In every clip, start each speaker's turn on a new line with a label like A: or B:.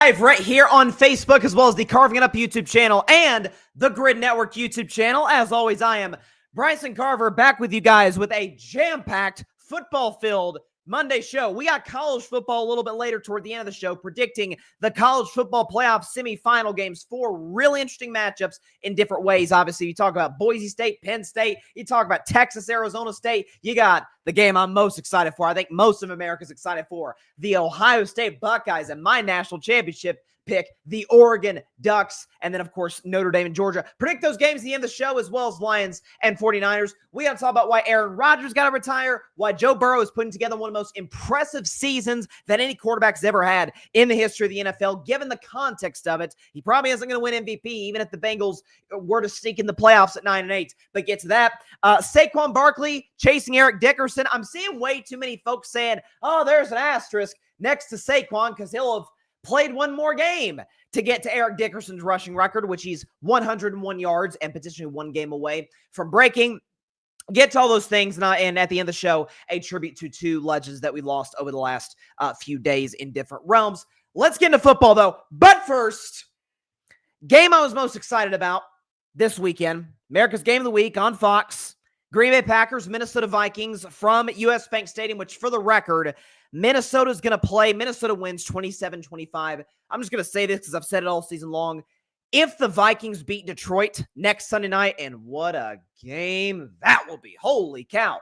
A: Live right here on Facebook, as well as the Carving It Up YouTube channel and the Grid Network YouTube channel. As always, I am Bryson Carver, back with you guys with a jam-packed, football-filled Monday show. We got college football a little bit later toward the end of the show, predicting the College Football Playoff semifinal games. Four really interesting matchups in different ways. Obviously, you talk about Boise State, Penn State. You talk about Texas, Arizona State. You got the game I'm most excited for. I think most of America's excited for. The Ohio State Buckeyes and my national championship pick, the Oregon Ducks, and then, of course, Notre Dame and Georgia. Predict those games at the end of the show, as well as Lions and 49ers. We got to talk about why Aaron Rodgers got to retire, why Joe Burrow is putting together one of the most impressive seasons that any quarterback's ever had in the history of the NFL. Given the context of it, he probably isn't going to win MVP, even if the Bengals were to sneak in the playoffs at 9-8. But get to that. Saquon Barkley chasing Eric Dickerson. I'm seeing way too many folks saying, oh, there's an asterisk next to Saquon because he'll have played one more game to get to Eric Dickerson's rushing record, which he's 101 yards and potentially one game away from breaking. Get to all those things, and at the end of the show, a tribute to two legends that we lost over the last few days in different realms. Let's get into football, though. But first, game I was most excited about this weekend, America's Game of the Week on Fox. Green Bay Packers, Minnesota Vikings from US Bank Stadium, which, for the record, Minnesota's going to play. Minnesota wins 27-25. I'm just going to say this because I've said it all season long. If the Vikings beat Detroit next Sunday night, and what a game that will be. Holy cow.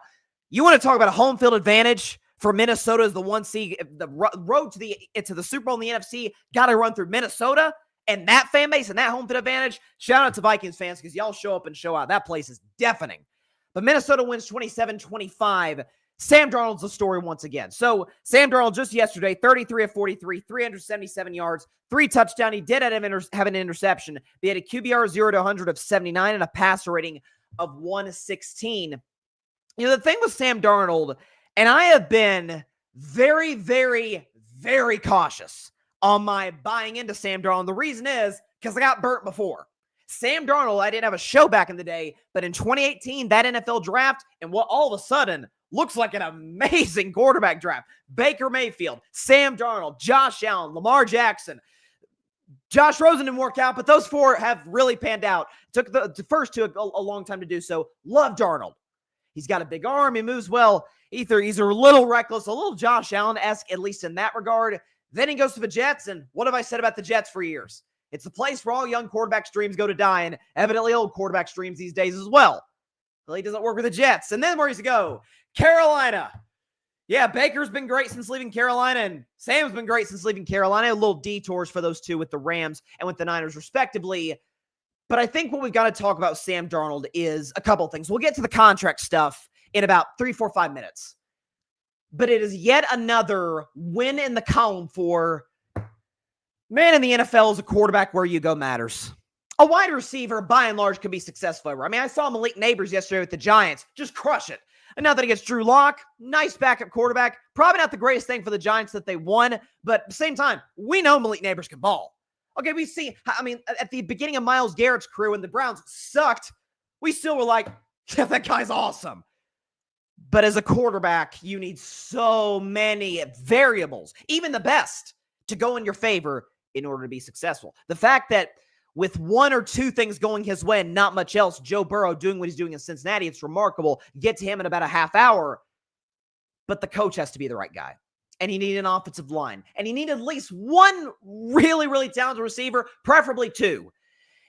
A: You want to talk about a home field advantage for Minnesota as the 1 seed. The road to the Super Bowl in the NFC got to run through Minnesota and that fan base and that home field advantage. Shout out to Vikings fans because y'all show up and show out. That place is deafening. But Minnesota wins 27-25. Sam Darnold's the story once again. So Sam Darnold just yesterday, 33 of 43, 377 yards, 3 touchdowns. He did have an interception. He had a QBR 0 to 100 of 79 and a passer rating of 116. You know, the thing with Sam Darnold, and I have been very, very, very cautious on my buying into Sam Darnold. The reason is because I got burnt before. Sam Darnold, I didn't have a show back in the day, but in 2018, that NFL draft, and what all of a sudden looks like an amazing quarterback draft. Baker Mayfield, Sam Darnold, Josh Allen, Lamar Jackson. Josh Rosen didn't work out, but those four have really panned out. Took the first two a long time to do so. Love Darnold. He's got a big arm. He moves well. He's a little reckless, a little Josh Allen-esque, at least in that regard. Then he goes to the Jets, and what have I said about the Jets for years? It's the place where all young quarterbacks' dreams go to die, and evidently old quarterbacks' dreams these days as well. Well, he doesn't work with the Jets. And then where does he go? Carolina. Yeah, Baker's been great since leaving Carolina, and Sam's been great since leaving Carolina. A little detours for those two with the Rams and with the Niners, respectively. But I think what we've got to talk about Sam Darnold is a couple of things. We'll get to the contract stuff in about 3, 4, 5 minutes. But it is yet another win in the column for, man, in the NFL, is a quarterback where you go matters. A wide receiver, by and large, can be successful. I mean, I saw Malik Neighbors yesterday with the Giants. Just crush it. And now that he gets Drew Lock, nice backup quarterback. Probably not the greatest thing for the Giants that they won, but at the same time, we know Malik Neighbors can ball. Okay, we see, I mean, at the beginning of Myles Garrett's career when the Browns sucked, we still were like, yeah, that guy's awesome. But as a quarterback, you need so many variables, even the best, to go in your favor in order to be successful. The fact that with 1 or 2 things going his way and not much else, Joe Burrow doing what he's doing in Cincinnati, it's remarkable. Get to him in about a half hour. But the coach has to be the right guy. And he needed an offensive line. And he needed at least one really, really talented receiver, preferably 2.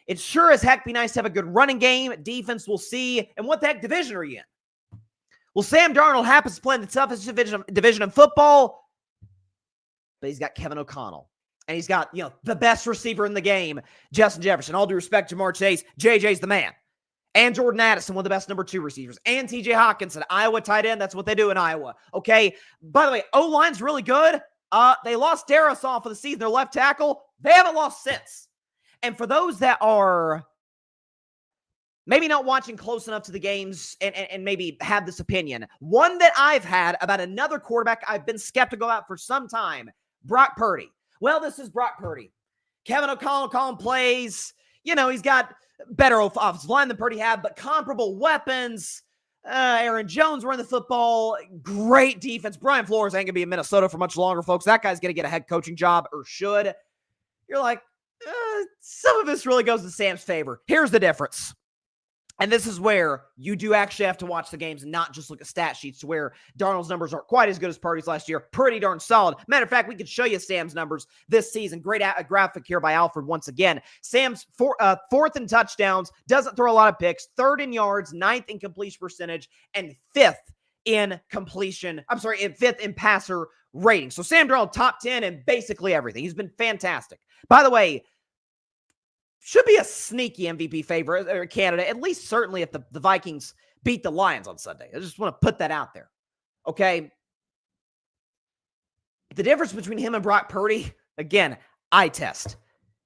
A: It sure as heck be nice to have a good running game. Defense, we'll see. And what the heck division are you in? Well, Sam Darnold happens to play in the toughest division in football. But he's got Kevin O'Connell. And he's got, the best receiver in the game, Justin Jefferson. All due respect to Jamar Chase, JJ's the man. And Jordan Addison, one of the best number 2 receivers. And TJ Hawkinson, Iowa tight end. That's what they do in Iowa. Okay. By the way, O-line's really good. They lost Darisaw for the season, their left tackle. They haven't lost since. And for those that are maybe not watching close enough to the games and maybe have this opinion, one that I've had about another quarterback I've been skeptical about for some time, Brock Purdy. Well, this is Brock Purdy. Kevin O'Connell calling plays. He's got better offensive line than Purdy had, but comparable weapons. Aaron Jones running the football. Great defense. Brian Flores ain't going to be in Minnesota for much longer, folks. That guy's going to get a head coaching job, or should. you're like, some of this really goes in Sam's favor. Here's the difference. And this is where you do actually have to watch the games and not just look at stat sheets, to where Darnold's numbers aren't quite as good as Purdy's last year. Pretty darn solid. Matter of fact, we could show you Sam's numbers this season. Great graphic here by Alfred once again. Sam's fourth in touchdowns, doesn't throw a lot of picks, third in yards, ninth in completion percentage, and fifth in fifth in passer rating. So Sam Darnold, top 10 in basically everything. He's been fantastic. By the way, should be a sneaky MVP favorite or candidate, at least certainly if the Vikings beat the Lions on Sunday. I just want to put that out there. Okay. The difference between him and Brock Purdy, again, eye test.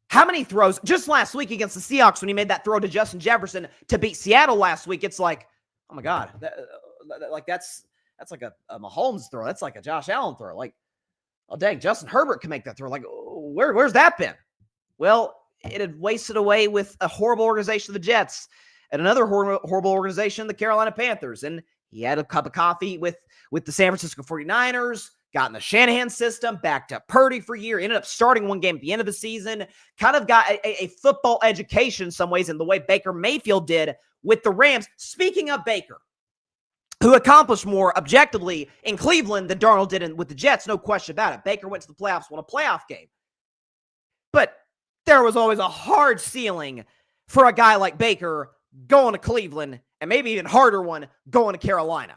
A: How many throws? Just last week against the Seahawks when he made that throw to Justin Jefferson to beat Seattle last week, it's like, oh my God, that's like a Mahomes throw. That's like a Josh Allen throw. Like, oh dang, Justin Herbert can make that throw. Like, where's that been? Well, it had wasted away with a horrible organization, the Jets, and another horrible organization, the Carolina Panthers. And he had a cup of coffee with the San Francisco 49ers, got in the Shanahan system, backed up Purdy for a year, ended up starting one game at the end of the season, kind of got a football education in some ways in the way Baker Mayfield did with the Rams. Speaking of Baker, who accomplished more objectively in Cleveland than Darnold did with the Jets, no question about it. Baker went to the playoffs, won a playoff game. But there was always a hard ceiling for a guy like Baker going to Cleveland, and maybe even harder one going to Carolina.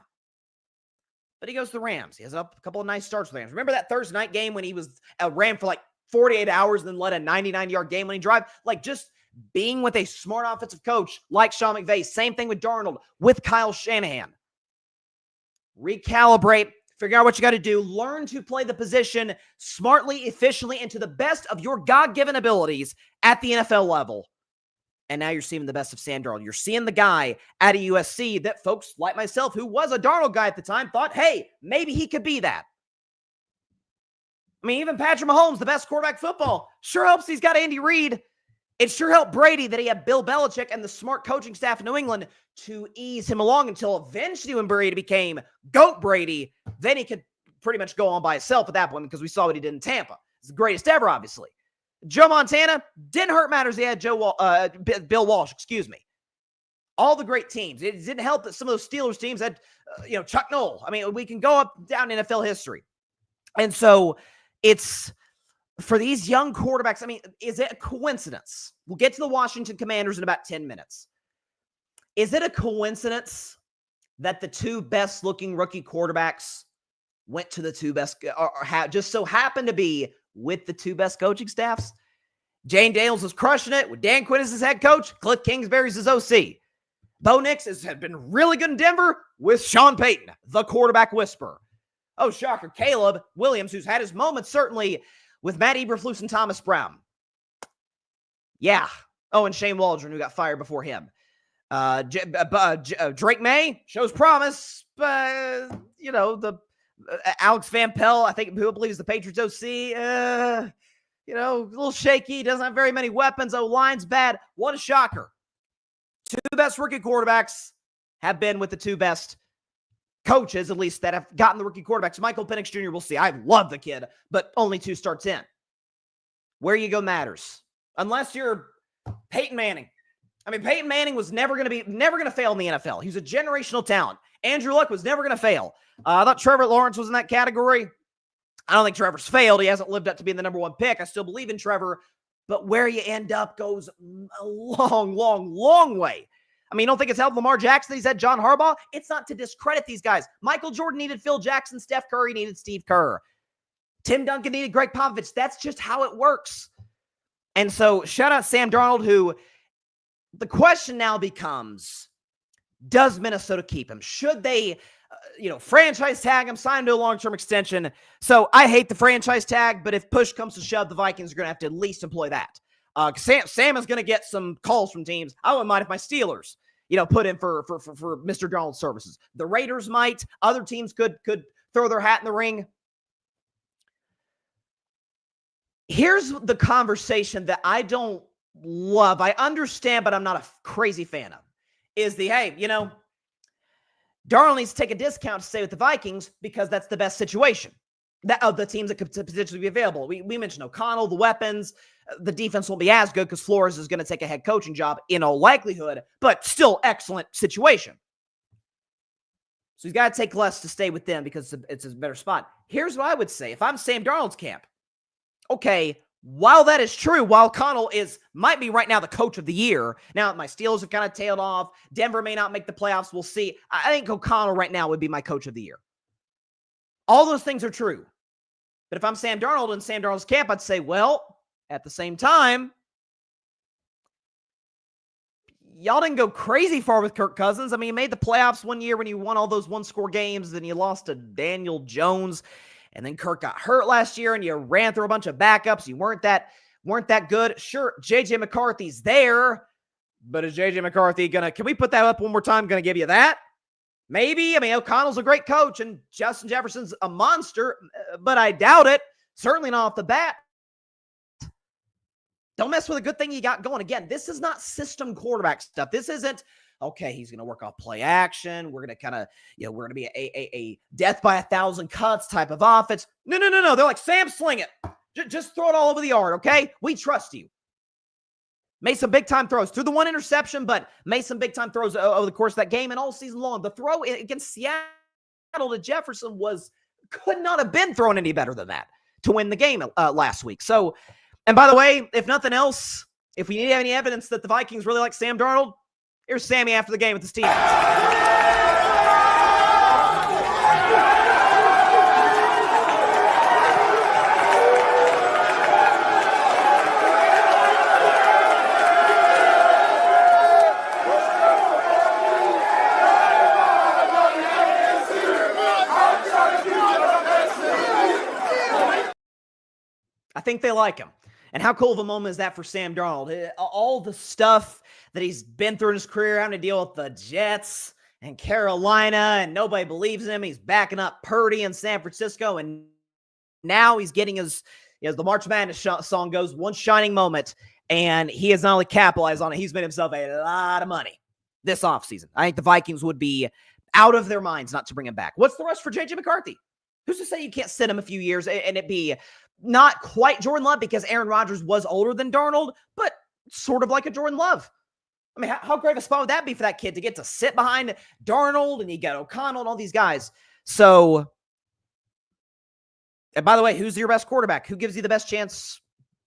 A: But he goes to the Rams. He has a couple of nice starts with the Rams. Remember that Thursday night game when he ran for like 48 hours and then led a 99-yard game-winning drive? Like, just being with a smart offensive coach like Sean McVay. Same thing with Darnold, with Kyle Shanahan. Recalibrate. Figure out what you got to do. Learn to play the position smartly, efficiently, and to the best of your God-given abilities at the NFL level. And now you're seeing the best of Sam Darnold. You're seeing the guy at a USC that folks like myself, who was a Darnold guy at the time, thought, hey, maybe he could be that. I mean, even Patrick Mahomes, the best quarterback in football, sure helps he's got Andy Reid. It sure helped Brady that he had Bill Belichick and the smart coaching staff in New England to ease him along until eventually when Brady became GOAT Brady, then he could pretty much go on by himself at that point because we saw what he did in Tampa. It's the greatest ever, obviously. Joe Montana didn't hurt matters. He had Bill Walsh, all the great teams. It didn't help that some of those Steelers teams had, Chuck Noll. I mean, we can go up down in NFL history. And so it's for these young quarterbacks. I mean, is it a coincidence? We'll get to the Washington Commanders in about 10 minutes. Is it a coincidence that the two best looking rookie quarterbacks went to the two best, or just so happened to be with the two best coaching staffs? Jane Daniels was crushing it with Dan Quinn as his head coach. Cliff Kingsbury's his OC. Bo Nix has been really good in Denver with Sean Payton, the quarterback whisperer. Oh, shocker. Caleb Williams, who's had his moments certainly with Matt Eberflus and Thomas Brown. Yeah. Oh, and Shane Waldron, who got fired before him. Drake May shows promise, but, the Alex Van Pelt, I think, who believes the Patriots OC, a little shaky, doesn't have very many weapons. O-line's bad. What a shocker. Two best rookie quarterbacks have been with the two best coaches, at least, that have gotten the rookie quarterbacks. Michael Penix Jr., we'll see. I love the kid, but only 2 starts in. Where you go matters. Unless you're Peyton Manning. I mean, Peyton Manning was never going to fail in the NFL. He was a generational talent. Andrew Luck was never going to fail. I thought Trevor Lawrence was in that category. I don't think Trevor's failed. He hasn't lived up to being the number 1 pick. I still believe in Trevor, but where you end up goes a long, long, long way. I mean, you don't think it's helped Lamar Jackson that he's had John Harbaugh? It's not to discredit these guys. Michael Jordan needed Phil Jackson. Steph Curry needed Steve Kerr. Tim Duncan needed Greg Popovich. That's just how it works. And so shout out Sam Darnold, who the question now becomes, does Minnesota keep him? Should they, franchise tag him, sign him to a long-term extension? So I hate the franchise tag, but if push comes to shove, the Vikings are going to have to at least employ that. Sam is going to get some calls from teams. I wouldn't mind if my Steelers, put in for Mr. Darnold's services. The Raiders might. Other teams could throw their hat in the ring. Here's the conversation that I don't love. I understand, but I'm not a crazy fan of. Is Darnold needs to take a discount to stay with the Vikings because that's the best situation of the teams that could potentially be available. We mentioned O'Connell, the weapons, The defense won't be as good because Flores is going to take a head coaching job in all likelihood, but still excellent situation. So he's got to take less to stay with them because it's a better spot. Here's what I would say. If I'm Sam Darnold's camp, okay, while that is true, while Connell might be right now the coach of the year, now my Steelers have kind of tailed off. Denver may not make the playoffs. We'll see. I think O'Connell right now would be my coach of the year. All those things are true. But if I'm Sam Darnold in Sam Darnold's camp, I'd say, well, at the same time, y'all didn't go crazy far with Kirk Cousins. I mean, you made the playoffs one year when you won all those one-score games, then you lost to Daniel Jones, and then Kirk got hurt last year, and you ran through a bunch of backups. You weren't that good. Sure, J.J. McCarthy's there, but is J.J. McCarthy can we put that up one more time, going to give you that? Maybe. I mean, O'Connell's a great coach, and Justin Jefferson's a monster, but I doubt it. Certainly not off the bat. Don't mess with a good thing you got going. Again, this is not system quarterback stuff. This isn't, okay, he's going to work off play action. We're going to kind of, we're going to be a death by 1,000 cuts type of offense. No. They're like, Sam, sling it. Just throw it all over the yard, okay? We trust you. Made some big-time throws. Threw the one interception, but made some big-time throws over the course of that game and all season long. The throw against Seattle to Jefferson could not have been thrown any better than that to win the game last week. So, and by the way, if nothing else, if we need any evidence that the Vikings really like Sam Darnold, here's Sammy after the game with his team. I think they like him. And how cool of a moment is that for Sam Darnold? All the stuff that he's been through in his career, having to deal with the Jets and Carolina, and nobody believes him. He's backing up Purdy in San Francisco, and now he's getting his, as the March Madness song goes, one shining moment, and he has not only capitalized on it, he's made himself a lot of money this offseason. I think the Vikings would be out of their minds not to bring him back. What's the rush for J.J. McCarthy? Who's to say you can't sit him a few years and it be not quite Jordan Love, because Aaron Rodgers was older than Darnold, but sort of like a Jordan Love. I mean, how great of a spot would that be for that kid to get to sit behind Darnold, and you got O'Connell and all these guys. So, and by the way, who's your best quarterback? Who gives you the best chance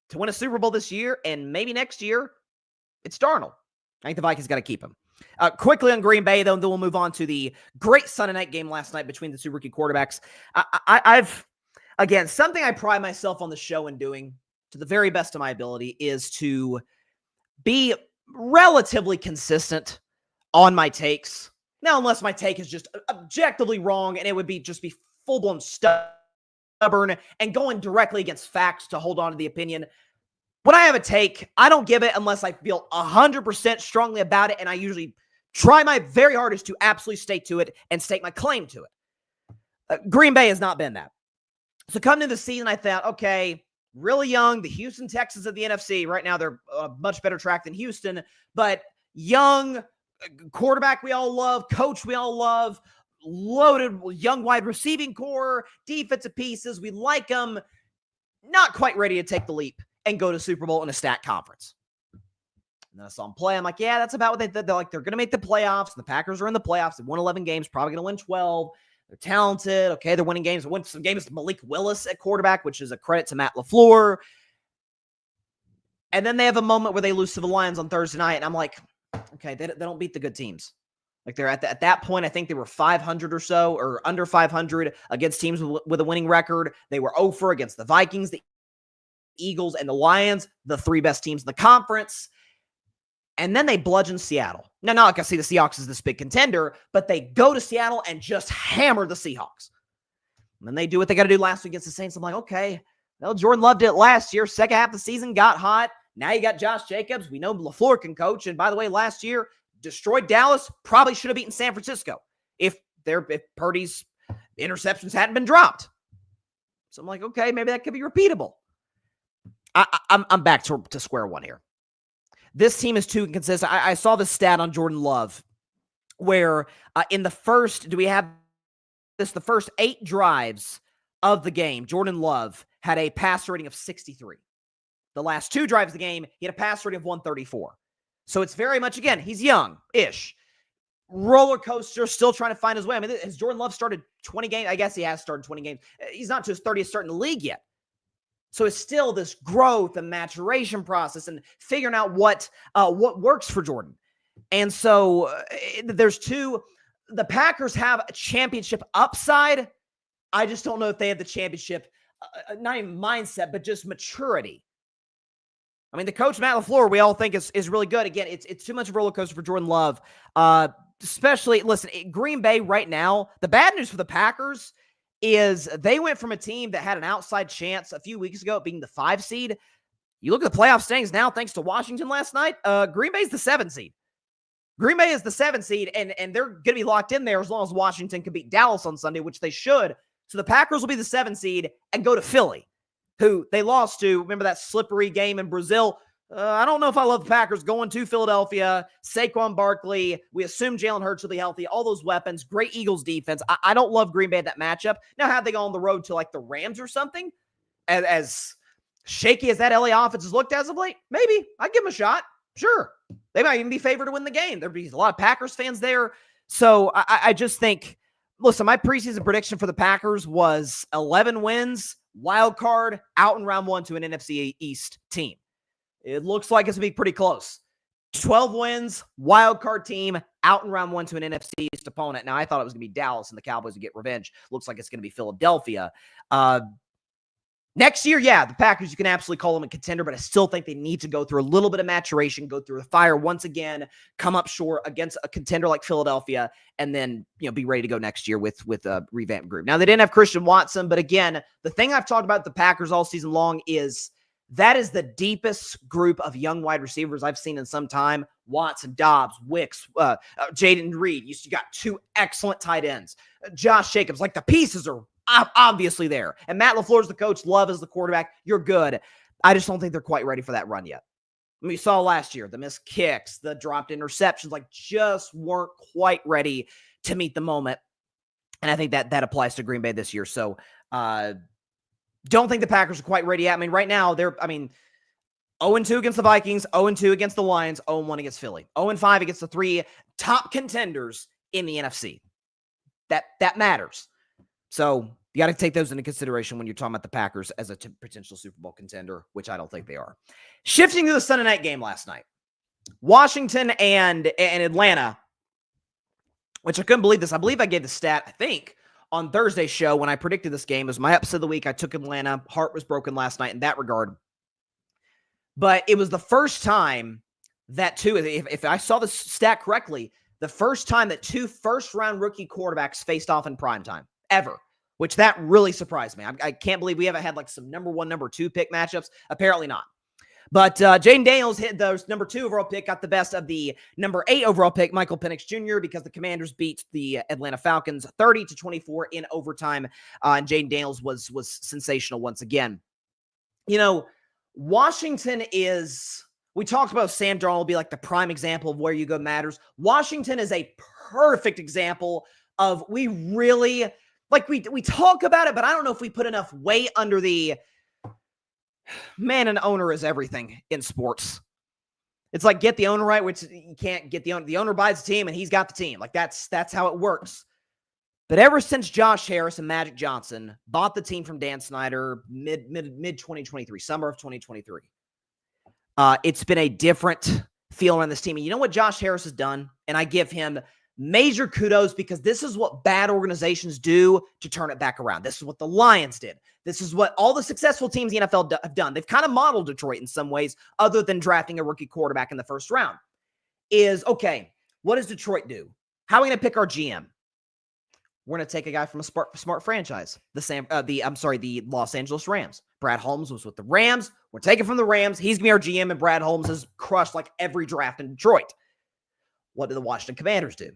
A: to win a Super Bowl this year and maybe next year? It's Darnold. I think the Vikings got to keep him. Quickly on Green Bay, though, and then we'll move on to the great Sunday night game last night between the two rookie quarterbacks. Again, something I pride myself on the show in doing to the very best of my ability is to be relatively consistent on my takes. Now, unless my take is just objectively wrong and it would be full-blown stubborn and going directly against facts to hold on to the opinion. When I have a take, I don't give it unless I feel 100% strongly about it, and I usually try my very hardest to absolutely stay to it and state my claim to it. Green Bay has not been that. So coming into the season, I thought, okay, really young, the Houston Texans of the NFC. Right now, they're a much better track than Houston, but young, quarterback we all love, coach we all love, loaded young wide receiving core, defensive pieces. We like them. Not quite ready to take the leap and go to Super Bowl in a stat conference. And then I saw them play. I'm like, yeah, that's about what they're like. They're going to make the playoffs. The Packers are in the playoffs. They've won 11 games, probably going to win 12. They're talented. Okay, they're winning games. They won some games with Malik Willis at quarterback, which is a credit to Matt LaFleur. And then they have a moment where they lose to the Lions on Thursday night, and I'm like, okay, they don't beat the good teams. Like they're at that point, I think they were 500 or so, or under 500 against teams with a winning record. They were 0-for against the Vikings, the Eagles, and the Lions, the three best teams in the conference. And then they bludgeon Seattle. Now, not like I see the Seahawks as this big contender, but they go to Seattle and just hammer the Seahawks. And then they do what they got to do last week against the Saints. I'm like, okay, well, Jordan Love did it last year. Second half of the season got hot. Now you got Josh Jacobs. We know LaFleur can coach. And by the way, last year, destroyed Dallas. Probably should have beaten San Francisco if Purdy's interceptions hadn't been dropped. So I'm like, okay, maybe that could be repeatable. I'm back to square one here. This team is too inconsistent. I saw the stat on Jordan Love where in the first 8 drives of the game, Jordan Love had a passer rating of 63. The last 2 drives of the game, he had a pass rating of 134. So it's very much, again, he's young-ish. Roller coaster, still trying to find his way. I mean, has Jordan Love started 20 games? I guess he has started 20 games. He's not to his 30th start in the league yet. So it's still this growth and maturation process and figuring out what works for Jordan. And so the Packers have a championship upside. I just don't know if they have the championship, not even mindset, but just maturity. I mean, the coach, Matt LaFleur, we all think is really good. Again, it's too much of a roller coaster for Jordan Love. Especially, listen, Green Bay right now, the bad news for the Packers is they went from a team that had an outside chance a few weeks ago at being the 5 seed. You look at the playoff standings now, thanks to Washington last night, Green Bay's the 7 seed. Green Bay is the 7 seed, and they're going to be locked in there as long as Washington can beat Dallas on Sunday, which they should. So the Packers will be the 7 seed and go to Philly, who they lost to. Remember that slippery game in Brazil? I don't know if I love the Packers going to Philadelphia. Saquon Barkley, we assume Jalen Hurts will be healthy. All those weapons, great Eagles defense. I don't love Green Bay at that matchup. Now, had they gone on the road to like the Rams or something, as shaky as that LA offense has looked as of late, maybe I'd give them a shot. Sure. They might even be favored to win the game. There'd be a lot of Packers fans there. So I just think, listen, my preseason prediction for the Packers was 11 wins, wild card, out in round 1 to an NFC East team. It looks like it's going to be pretty close. 12 wins, wild card team, out in round 1 to an NFC East opponent. Now, I thought it was going to be Dallas and the Cowboys would get revenge. Looks like it's going to be Philadelphia. Next year, yeah, the Packers, you can absolutely call them a contender, but I still think they need to go through a little bit of maturation, go through the fire once again, come up short against a contender like Philadelphia, and then, be ready to go next year with a revamped group. Now, they didn't have Christian Watson, but again, the thing I've talked about the Packers all season long is that is the deepest group of young wide receivers I've seen in some time. Watson, Dobbs, Wicks, Jaden Reed. You got 2 excellent tight ends. Josh Jacobs, like the pieces are obviously there. And Matt LaFleur's the coach. Love is the quarterback. You're good. I just don't think they're quite ready for that run yet. I mean, you saw last year, the missed kicks, the dropped interceptions, like just weren't quite ready to meet the moment. And I think that applies to Green Bay this year. So, don't think the Packers are quite ready yet. I mean, right now, they're 0-2 against the Vikings, 0-2 against the Lions, 0-1 against Philly, 0-5 against the 3 top contenders in the NFC. That matters. So you got to take those into consideration when you're talking about the Packers as a potential Super Bowl contender, which I don't think they are. Shifting to the Sunday night game last night, Washington and Atlanta, which I couldn't believe this. I believe I gave the stat, I think, on Thursday's show when I predicted this game. It was my episode of the week. I took Atlanta. Heart was broken last night in that regard. But it was the first time that if I saw the stat correctly, the first time that 2 first-round rookie quarterbacks faced off in primetime, ever, which that really surprised me. I can't believe we haven't had like some number 1, number 2 pick matchups. Apparently not. But Jaden Daniels hit those number 2 overall pick, got the best of the number 8 overall pick, Michael Penix Jr., because the Commanders beat the Atlanta Falcons 30-24 in overtime. And Jaden Daniels was sensational once again. Washington is, we talked about Sam Darnold be like the prime example of where you go matters. Washington is a perfect example of we really, like we talk about it, but I don't know if we put enough weight under the man, an owner is everything in sports. It's like get the owner right, which you can't get the owner. The owner buys the team and he's got the team. Like that's how it works. But ever since Josh Harris and Magic Johnson bought the team from Dan Snyder mid 2023, summer of 2023, it's been a different feel around this team. And you know what Josh Harris has done? And I give him major kudos because this is what bad organizations do to turn it back around. This is what the Lions did. This is what all the successful teams in the NFL have done. They've kind of modeled Detroit in some ways, other than drafting a rookie quarterback in the first round. Is, okay, what does Detroit do? How are we going to pick our GM? We're going to take a guy from a smart franchise, the Los Angeles Rams. Brad Holmes was with the Rams. We're taking from the Rams. He's going to be our GM, and Brad Holmes has crushed like every draft in Detroit. What do the Washington Commanders do?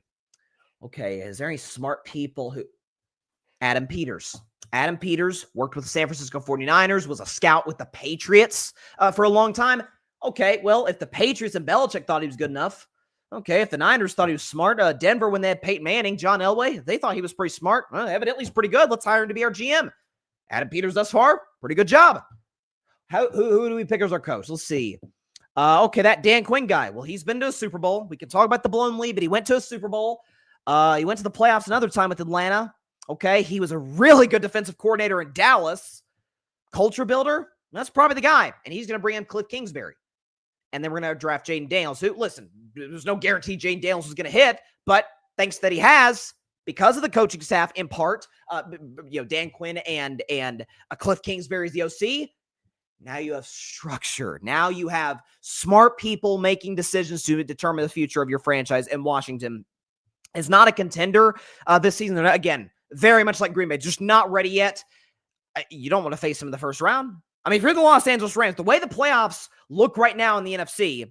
A: Okay, is there any smart people who... Adam Peters. Adam Peters worked with the San Francisco 49ers, was a scout with the Patriots for a long time. Okay, well, if the Patriots and Belichick thought he was good enough, okay, if the Niners thought he was smart, Denver, when they had Peyton Manning, John Elway, they thought he was pretty smart. Well, evidently he's pretty good. Let's hire him to be our GM. Adam Peters thus far, pretty good job. Who do we pick as our coach? Let's see. Okay, that Dan Quinn guy. Well, he's been to a Super Bowl. We can talk about the blown lead, but he went to a Super Bowl. He went to the playoffs another time with Atlanta. Okay, he was a really good defensive coordinator in Dallas. Culture builder, that's probably the guy. And he's going to bring in Cliff Kingsbury. And then we're going to draft Jaden Daniels, who, listen, there's no guarantee Jaden Daniels is going to hit, but thanks that he has, because of the coaching staff in part, Dan Quinn and Cliff Kingsbury is the OC. Now you have structure. Now you have smart people making decisions to determine the future of your franchise. And Washington is not a contender this season. They're, again, very much like Green Bay, just not ready yet. You don't want to face them in the first round. I mean, if you're the Los Angeles Rams, the way the playoffs look right now in the NFC, if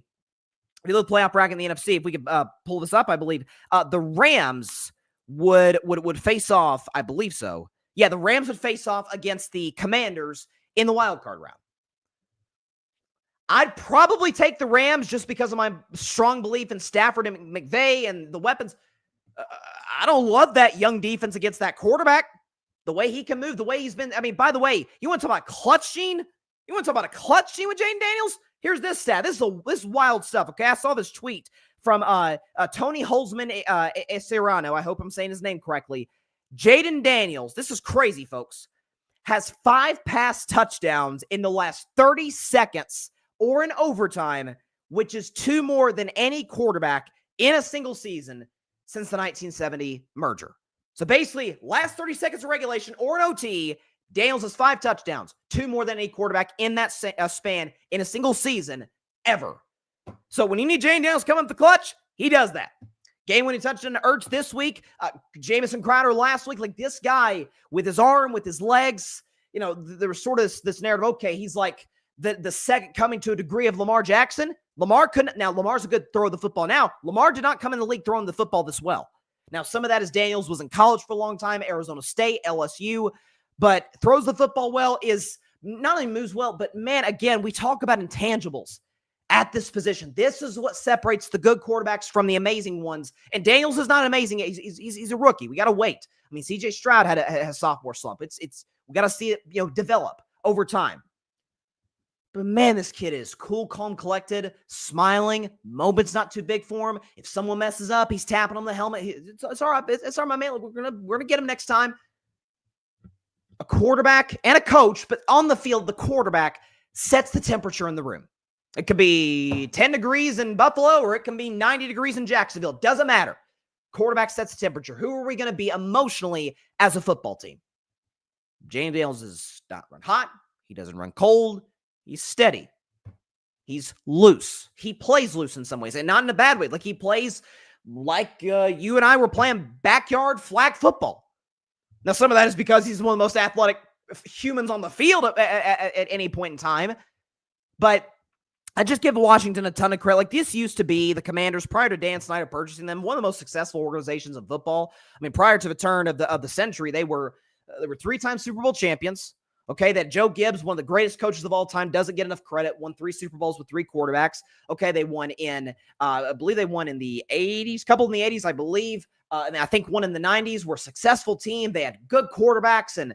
A: you look playoff bracket in the NFC, if we could pull this up, I believe the Rams would face off. I believe so. Yeah, the Rams would face off against the Commanders in the wild card round. I'd probably take the Rams just because of my strong belief in Stafford and McVay and the weapons. I don't love that young defense against that quarterback. The way he can move, the way he's been. I mean, by the way, you want to talk about clutch gene? You want to talk about a clutch gene with Jaden Daniels? Here's this stat. This is wild stuff. Okay, I saw this tweet from Tony Holzman Serrano. I hope I'm saying his name correctly. Jaden Daniels, this is crazy, folks, has 5 pass touchdowns in the last 30 seconds or in overtime, which is 2 more than any quarterback in a single season since the 1970 merger. So basically, last 30 seconds of regulation or an OT, Daniels has 5 touchdowns, 2 more than any quarterback in that span in a single season ever. So when you need Jaden Daniels coming up the clutch, he does that. Game-winning touchdown to Ertz this week, Jamison Crowder last week. Like, this guy with his arm, with his legs, there was sort of this narrative, okay, he's like the second coming to a degree of Lamar Jackson. Lamar couldn't. Now, Lamar's a good thrower of the football now. Lamar did not come in the league throwing the football this well. Now, some of that is Daniels was in college for a long time, Arizona State, LSU, but throws the football well, is not only moves well, but man, again, we talk about intangibles at this position. This is what separates the good quarterbacks from the amazing ones. And Daniels is not amazing. He's a rookie. We got to wait. I mean, CJ Stroud had a sophomore slump. We got to see it, develop over time. But man, this kid is cool, calm, collected, smiling. Moment's not too big for him. If someone messes up, he's tapping on the helmet. It's all right. It's all right, my man. We're gonna get him next time. A quarterback and a coach, but on the field, the quarterback sets the temperature in the room. It could be 10 degrees in Buffalo, or it can be 90 degrees in Jacksonville. Doesn't matter. Quarterback sets the temperature. Who are we going to be emotionally as a football team? Jaden Daniels does not run hot. He doesn't run cold. He's steady. He's loose. He plays loose in some ways, and not in a bad way. Like, he plays like you and I were playing backyard flag football. Now, some of that is because he's one of the most athletic humans on the field at any point in time. But I just give Washington a ton of credit. Like, this used to be the Commanders, prior to Dan Snyder purchasing them, one of the most successful organizations in football. I mean, prior to the turn of the century, they were 3-time Super Bowl champions. Okay, that Joe Gibbs, one of the greatest coaches of all time, doesn't get enough credit. Won 3 Super Bowls with 3 quarterbacks. Okay, they won I believe they won in the 80s, couple in the 80s, I believe. And I think one in the 90s. Were a successful team. They had good quarterbacks and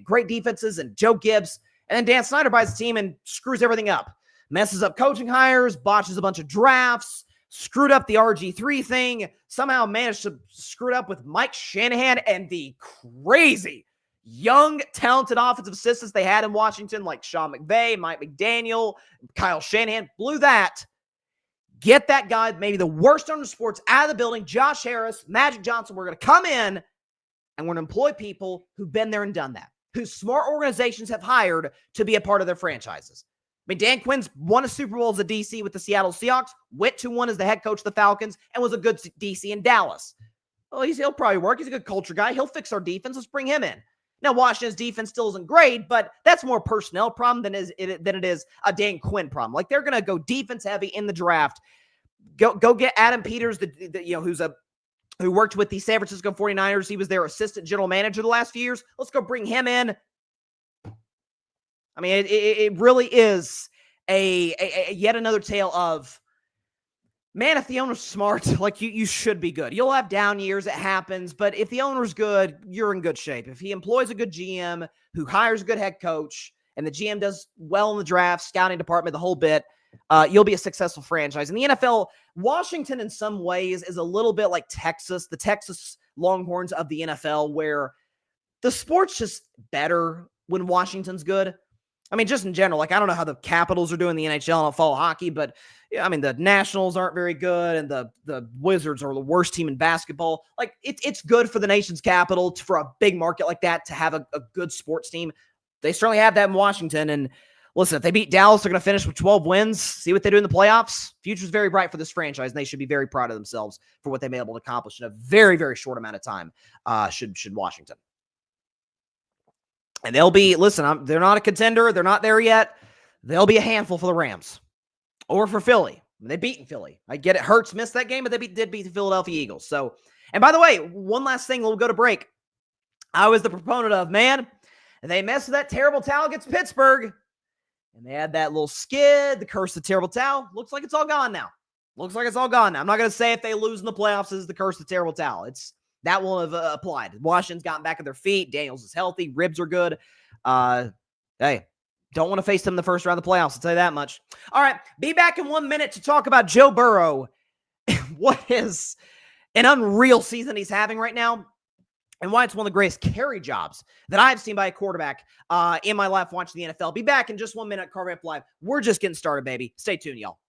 A: great defenses, and Joe Gibbs. And then Dan Snyder buys the team and screws everything up. Messes up coaching hires, botches a bunch of drafts, screwed up the RG3 thing, somehow managed to screw it up with Mike Shanahan and the crazy young, talented offensive assistants they had in Washington, like Sean McVay, Mike McDaniel, Kyle Shanahan. Blew that. Get that guy, maybe the worst owner in sports, out of the building. Josh Harris, Magic Johnson. We're going to come in and we're going to employ people who've been there and done that, who smart organizations have hired to be a part of their franchises. I mean, Dan Quinn's won a Super Bowl as a DC with the Seattle Seahawks, went to one as the head coach of the Falcons, and was a good DC in Dallas. Well, he'll probably work. He's a good culture guy. He'll fix our defense. Let's bring him in. Now, Washington's defense still isn't great, but that's more a personnel problem than it is a Dan Quinn problem. Like, they're going to go defense heavy in the draft. Go get Adam Peters, who worked with the San Francisco 49ers. He was their assistant general manager the last few years. Let's go bring him in. I mean, it really is a yet another tale of, man, if the owner's smart, like, you should be good. You'll have down years, it happens, but if the owner's good, you're in good shape. If he employs a good GM who hires a good head coach and the GM does well in the draft, scouting department, the whole bit, you'll be a successful franchise. In the NFL, Washington in some ways is a little bit like Texas, the Texas Longhorns of the NFL, where the sport's just better when Washington's good. I mean, just in general, like, I don't know how the Capitals are doing in the NHL. I don't follow hockey, but I mean, the Nationals aren't very good, and the Wizards are the worst team in basketball. Like, it's good for the nation's capital, for a big market like that, to have a good sports team. They certainly have that in Washington. And listen, if they beat Dallas, they're going to finish with 12 wins. See what they do in the playoffs. Future's very bright for this franchise, and they should be very proud of themselves for what they've been able to accomplish in a very, very short amount of time. Should Washington. And they'll be, listen, they're not a contender. They're not there yet. They'll be a handful for the Rams or for Philly. They've beaten Philly. I get it. Hurts missed that game, but they did beat the Philadelphia Eagles. So, and by the way, one last thing, we'll go to break. I was the proponent of, man, they messed with that terrible towel against Pittsburgh. And they had that little skid, the curse of the terrible towel. Looks like it's all gone now. I'm not going to say if they lose in the playoffs is the curse of the terrible towel. That will have applied. Washington's gotten back on their feet. Daniels is healthy. Ribs are good. Hey, don't want to face them in the first round of the playoffs. I'll tell you that much. All right, be back in 1 minute to talk about Joe Burrow. What is an unreal season he's having right now, and why it's one of the greatest carry jobs that I've seen by a quarterback in my life watching the NFL. Be back in just 1 minute, Carving Up Live. We're just getting started, baby. Stay tuned, y'all.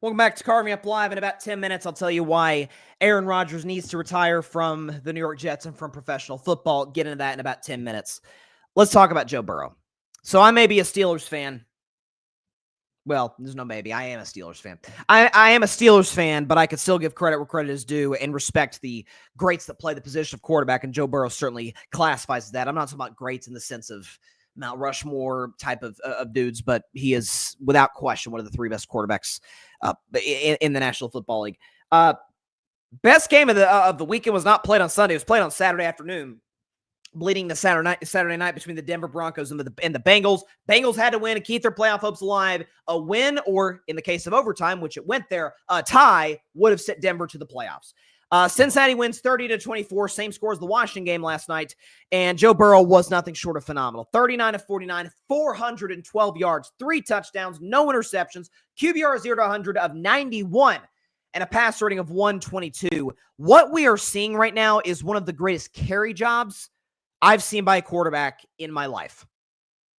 A: Welcome back to Carving Up Live. In about 10 minutes, I'll tell you why Aaron Rodgers needs to retire from the New York Jets and from professional football. Get into that in about 10 minutes. Let's talk about Joe Burrow. So I may be a Steelers fan. Well, there's no maybe. I am a Steelers fan. I am a Steelers fan, but I could still give credit where credit is due and respect the greats that play the position of quarterback, and Joe Burrow certainly classifies that. I'm not talking about greats in the sense of Mount Rushmore type of dudes, but he is without question one of the three best quarterbacks in the National Football League. Best game of the weekend was not played on Sunday. It was played on Saturday afternoon, bleeding to Saturday night between the Denver Broncos and the Bengals. Bengals had to win and keep their playoff hopes alive. A win, or in the case of overtime, which it went there, a tie would have sent Denver to the playoffs. Cincinnati wins 30-24, same score as the Washington game last night, and Joe Burrow was nothing short of phenomenal. 39 of 49, 412 yards, 3 touchdowns, no interceptions, QBR 0-100 of 91, and a passer rating of 122. What we are seeing right now is one of the greatest carry jobs I've seen by a quarterback in my life.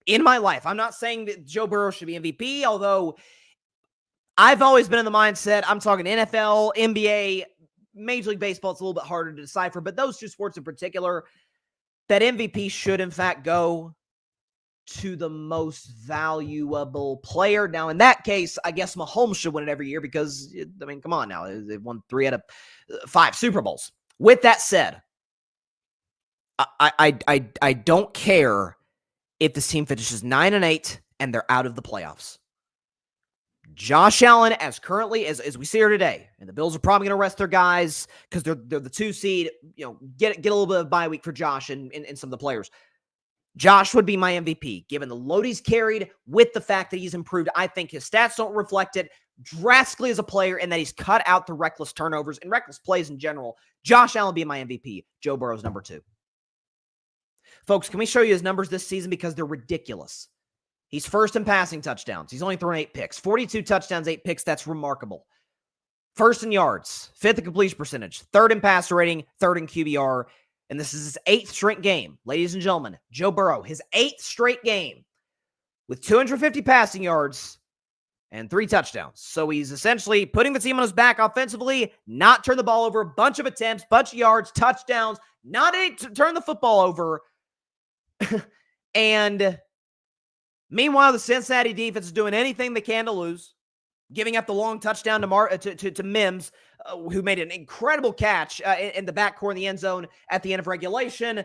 A: I'm not saying that Joe Burrow should be MVP, although I've always been in the mindset, I'm talking NFL, NBA, Major League Baseball, it's a little bit harder to decipher, but those two sports in particular, that MVP should in fact go to the most valuable player. Now, in that case, I guess Mahomes should win it every year because, I mean, come on now. They've won 3 out of 5 Super Bowls. With that said, I don't care if this team finishes 9-8 and they're out of the playoffs. Josh Allen, as currently as we see here today, and the Bills are probably going to rest their guys because they're the 2 seed. You know, get a little bit of bye week for Josh and some of the players. Josh would be my MVP, given the load he's carried with the fact that he's improved. I think his stats don't reflect it drastically as a player, and that he's cut out the reckless turnovers and reckless plays in general. Josh Allen be my MVP. Joe Burrow's number 2. Folks, can we show you his numbers this season because they're ridiculous? He's first in passing touchdowns. He's only thrown 8 picks. 42 touchdowns, 8 picks. That's remarkable. First in yards. 5th in completion percentage. 3rd in passer rating. 3rd in QBR. And this is his 8th straight game. Ladies and gentlemen, Joe Burrow, his 8th straight game with 250 passing yards and 3 touchdowns. So he's essentially putting the team on his back offensively, not turn the ball over, bunch of attempts, bunch of yards, touchdowns, not to turn the football over. And meanwhile, the Cincinnati defense is doing anything they can to lose, giving up the long touchdown to Mims, who made an incredible catch in the backcourt in the end zone at the end of regulation.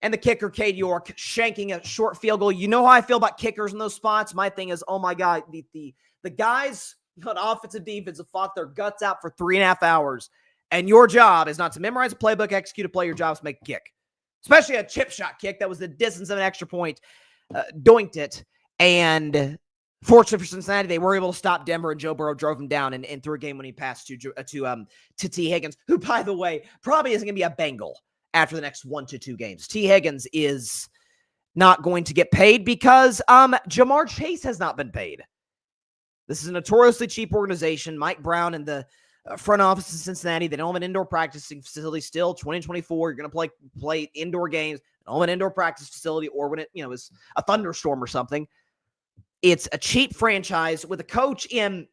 A: And the kicker, Cade York, shanking a short field goal. You know how I feel about kickers in those spots? My thing is, oh my God, the guys on offensive defense have fought their guts out for 3.5 hours. And your job is not to memorize a playbook, execute a play. Your job is to make a kick, especially a chip shot kick that was the distance of an extra point, doinked it. And fortunately for Cincinnati, they were able to stop Denver, and Joe Burrow drove him down and threw a game-winning pass to T. Higgins, who, by the way, probably isn't going to be a Bengal after the next 1 to 2 games. T. Higgins is not going to get paid because Jamar Chase has not been paid. This is a notoriously cheap organization. Mike Brown and the front office in Cincinnati, they don't have an indoor practicing facility still. 2024, you're going to play indoor games. They don't have an indoor practice facility, or when it is a thunderstorm or something. It's a cheap franchise with a coach in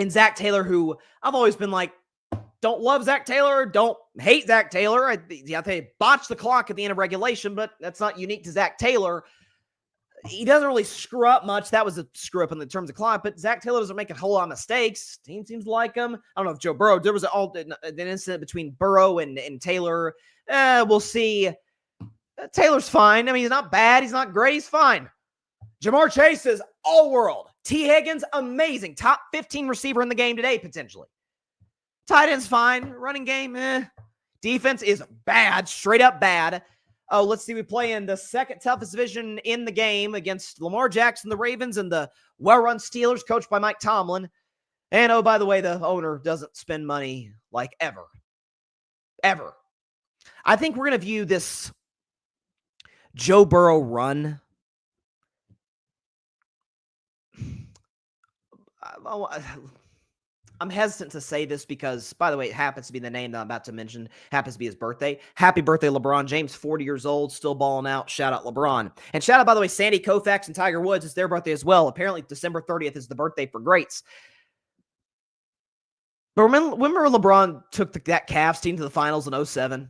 A: Zach Taylor, who I've always been like, don't love Zach Taylor, don't hate Zach Taylor. I think botched the clock at the end of regulation, but that's not unique to Zach Taylor. He doesn't really screw up much. That was a screw up in the terms of clock, but Zach Taylor doesn't make a whole lot of mistakes. Team seems to like him. I don't know if Joe Burrow, there was an incident between Burrow and Taylor. We'll see. Taylor's fine. I mean, he's not bad. He's not great. He's fine. Jamar Chase is all world. T. Higgins, amazing. Top 15 receiver in the game today, potentially. Tight end's fine. Running game, Defense is bad, straight up bad. Oh, let's see. We play in the second toughest division in the game against Lamar Jackson, the Ravens, and the well-run Steelers, coached by Mike Tomlin. And, oh, by the way, the owner doesn't spend money like ever. Ever. I think we're going to view this Joe Burrow run. I'm hesitant to say this because, by the way, it happens to be the name that I'm about to mention, happens to be his birthday. Happy birthday, LeBron James, 40 years old, still balling out. Shout out LeBron. And shout out, by the way, Sandy Koufax and Tiger Woods. It's their birthday as well. Apparently, December 30th is the birthday for greats. But remember LeBron took that Cavs team to the finals in 2007?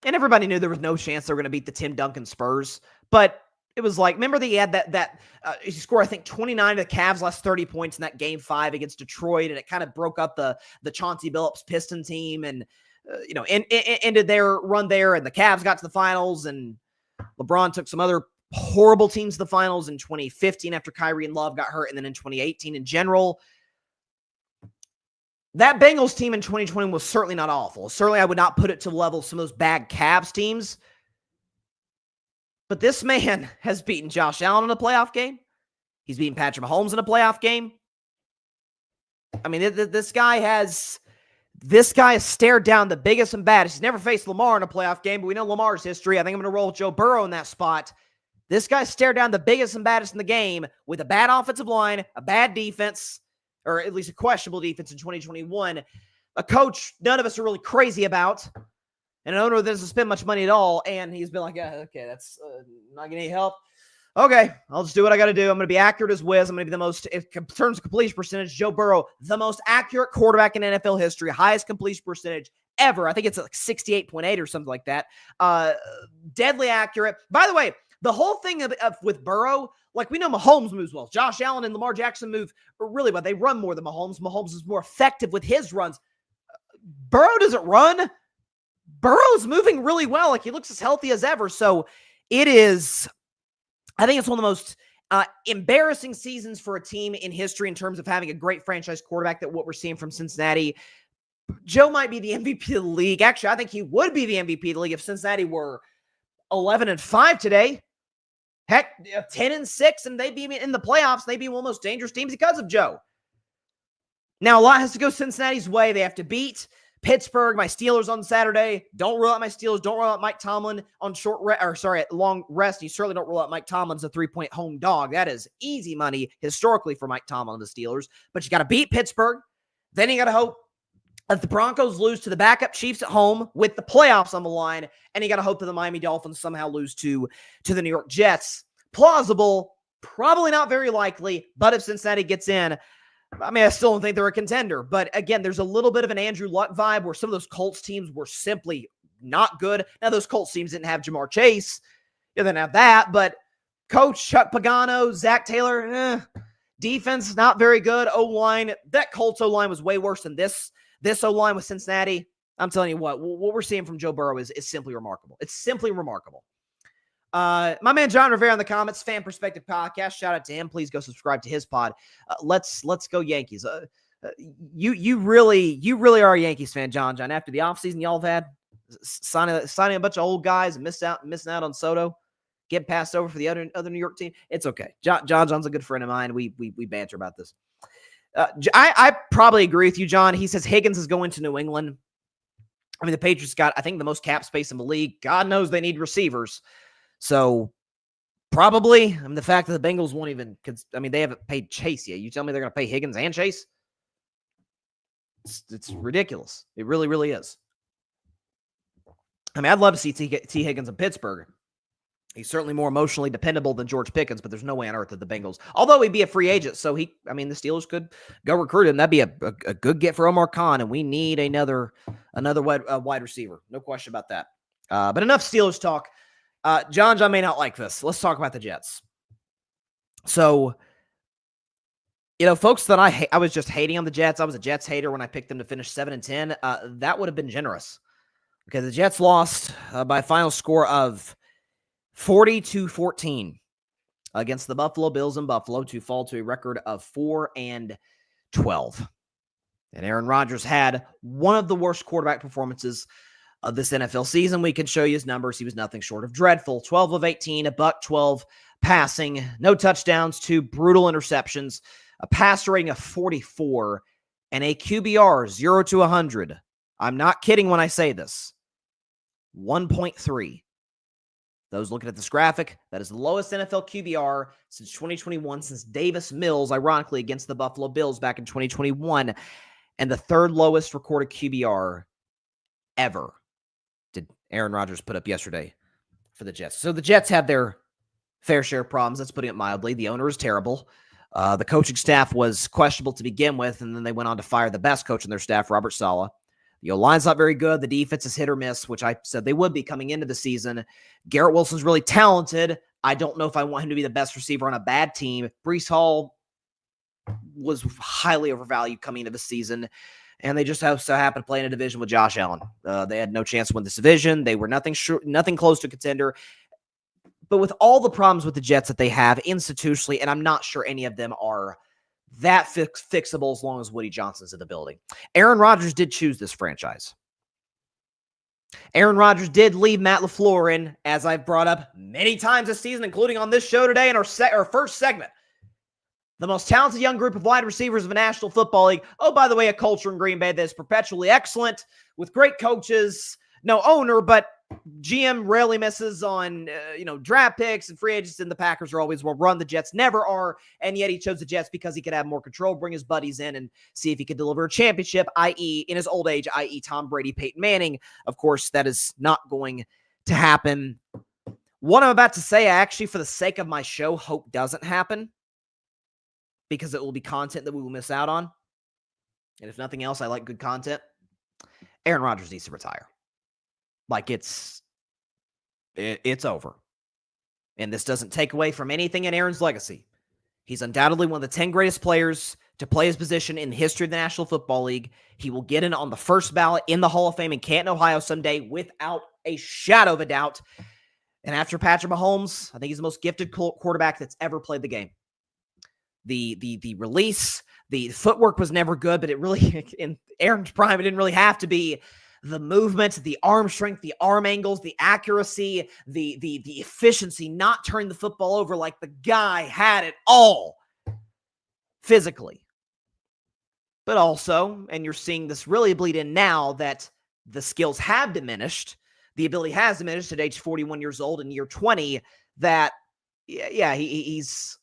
A: And everybody knew there was no chance they were going to beat the Tim Duncan Spurs. But it was like, remember that he had he scored, I think, 29 to the Cavs, last 30 points in that game 5 against Detroit, and it kind of broke up the Chauncey Billups Piston team, and ended their run there, and the Cavs got to the finals, and LeBron took some other horrible teams to the finals in 2015 after Kyrie and Love got hurt, and then in 2018 in general. That Bengals team in 2020 was certainly not awful. Certainly, I would not put it to the level of some of those bad Cavs teams. But this man has beaten Josh Allen in a playoff game. He's beaten Patrick Mahomes in a playoff game. I mean, this guy has stared down the biggest and baddest. He's never faced Lamar in a playoff game, but we know Lamar's history. I think I'm going to roll with Joe Burrow in that spot. This guy stared down the biggest and baddest in the game with a bad offensive line, a bad defense, or at least a questionable defense in 2021. A coach none of us are really crazy about. And an owner that doesn't spend much money at all, and he's been like, okay, that's not getting any help. Okay, I'll just do what I got to do. I'm going to be accurate as whiz. I'm going to be the most, in terms of completion percentage, Joe Burrow, the most accurate quarterback in NFL history, highest completion percentage ever. I think it's like 68.8 or something like that. Deadly accurate. By the way, the whole thing with Burrow, like we know Mahomes moves well. Josh Allen and Lamar Jackson move really well. They run more than Mahomes. Mahomes is more effective with his runs. Burrow doesn't run. Burrow's moving really well. Like, he looks as healthy as ever. So it is, I think it's one of the most embarrassing seasons for a team in history in terms of having a great franchise quarterback that what we're seeing from Cincinnati. Joe might be the MVP of the league. Actually, I think he would be the MVP of the league if Cincinnati were 11-5 today. Heck, 10-6, and they'd be in the playoffs. They'd be one of the most dangerous teams because of Joe. Now, a lot has to go Cincinnati's way. They have to beat Pittsburgh, my Steelers on Saturday. Don't rule out my Steelers. Don't rule out Mike Tomlin on long rest. You certainly don't rule out Mike Tomlin as a 3-point home dog. That is easy money historically for Mike Tomlin and the Steelers. But you got to beat Pittsburgh. Then you got to hope If the Broncos lose to the backup Chiefs at home with the playoffs on the line, and you got to hope that the Miami Dolphins somehow lose to the New York Jets. Plausible, probably not very likely, but if Cincinnati gets in, I mean, I still don't think they're a contender. But again, there's a little bit of an Andrew Luck vibe where some of those Colts teams were simply not good. Now, those Colts teams didn't have Jamar Chase. They didn't have that, but Coach Chuck Pagano, Zach Taylor, defense not very good. O-line, that Colts O-line was way worse than this O-line with Cincinnati. I'm telling you what we're seeing from Joe Burrow is simply remarkable. It's simply remarkable. My man John Rivera in the comments, Fan Perspective Podcast. Shout out to him. Please go subscribe to his pod. Let's go Yankees. You really are a Yankees fan, John. After the offseason y'all have had, signing a bunch of old guys and missing out on Soto, getting passed over for the other New York team. It's okay. John's a good friend of mine. We banter about this. I probably agree with you, John. He says Higgins is going to New England. I mean, the Patriots got, I think, the most cap space in the league. God knows they need receivers. So probably, I mean, the fact that the Bengals won't even, they haven't paid Chase yet. You tell me they're going to pay Higgins and Chase? It's ridiculous. It really, really is. I mean, I'd love to see T. Higgins in Pittsburgh. He's certainly more emotionally dependable than George Pickens, but there's no way on earth that the Bengals, although he'd be a free agent, so the Steelers could go recruit him. That'd be a good get for Omar Khan, and we need another wide receiver. No question about that. But enough Steelers talk. John may not like this. Let's talk about the Jets. So, folks that I was just hating on the Jets. I was a Jets hater when I picked them to finish 7-10. That would have been generous. Okay, the Jets lost by a final score of 40-14 against the Buffalo Bills in Buffalo to fall to a record of 4-12. And Aaron Rodgers had one of the worst quarterback performances of this NFL season. We can show you his numbers. He was nothing short of dreadful. 12 of 18, $112 passing, no touchdowns, 2 brutal interceptions, a passer rating of 44, and a QBR 0 to 100. I'm not kidding when I say this. 1.3. Those looking at this graphic, that is the lowest NFL QBR since 2021, since Davis Mills, ironically, against the Buffalo Bills back in 2021, and the third lowest recorded QBR ever did Aaron Rodgers put up yesterday for the Jets. So the Jets have their fair share of problems. That's putting it mildly. The owner is terrible. The coaching staff was questionable to begin with, and then they went on to fire the best coach in their staff, Robert Saleh. The O-line's not very good. The defense is hit or miss, which I said they would be coming into the season. Garrett Wilson's really talented. I don't know if I want him to be the best receiver on a bad team. Breece Hall was highly overvalued coming into the season, and they just so happened to play in a division with Josh Allen. They had no chance to win this division. They were nothing close to a contender. But with all the problems with the Jets that they have institutionally, and I'm not sure any of them are that fixable as long as Woody Johnson's in the building. Aaron Rodgers did choose this franchise. Aaron Rodgers did leave Matt LaFleur in, as I've brought up many times this season, including on this show today in our first segment. The most talented young group of wide receivers of the National Football League. Oh, by the way, a culture in Green Bay that is perpetually excellent with great coaches, no owner, but GM rarely misses on, draft picks and free agents, and the Packers are always will run. The Jets never are, and yet he chose the Jets because he could have more control, bring his buddies in, and see if he could deliver a championship, i.e. in his old age, i.e. Tom Brady, Peyton Manning. Of course, that is not going to happen. What I'm about to say, I actually, for the sake of my show, hope doesn't happen, because it will be content that we will miss out on. And if nothing else, I like good content. Aaron Rodgers needs to retire. Like it's over. And this doesn't take away from anything in Aaron's legacy. He's undoubtedly one of the 10 greatest players to play his position in the history of the National Football League. He will get in on the first ballot in the Hall of Fame in Canton, Ohio someday without a shadow of a doubt. And after Patrick Mahomes, I think he's the most gifted quarterback that's ever played the game. The release, the footwork was never good, but it really, in Aaron's prime, it didn't really have to be. The movement, the arm strength, the arm angles, the accuracy, the efficiency, not turning the football over, like the guy had it all physically. But also, and you're seeing this really bleed in now, that the skills have diminished, the ability has diminished at age 41 years old in year 20, that, he's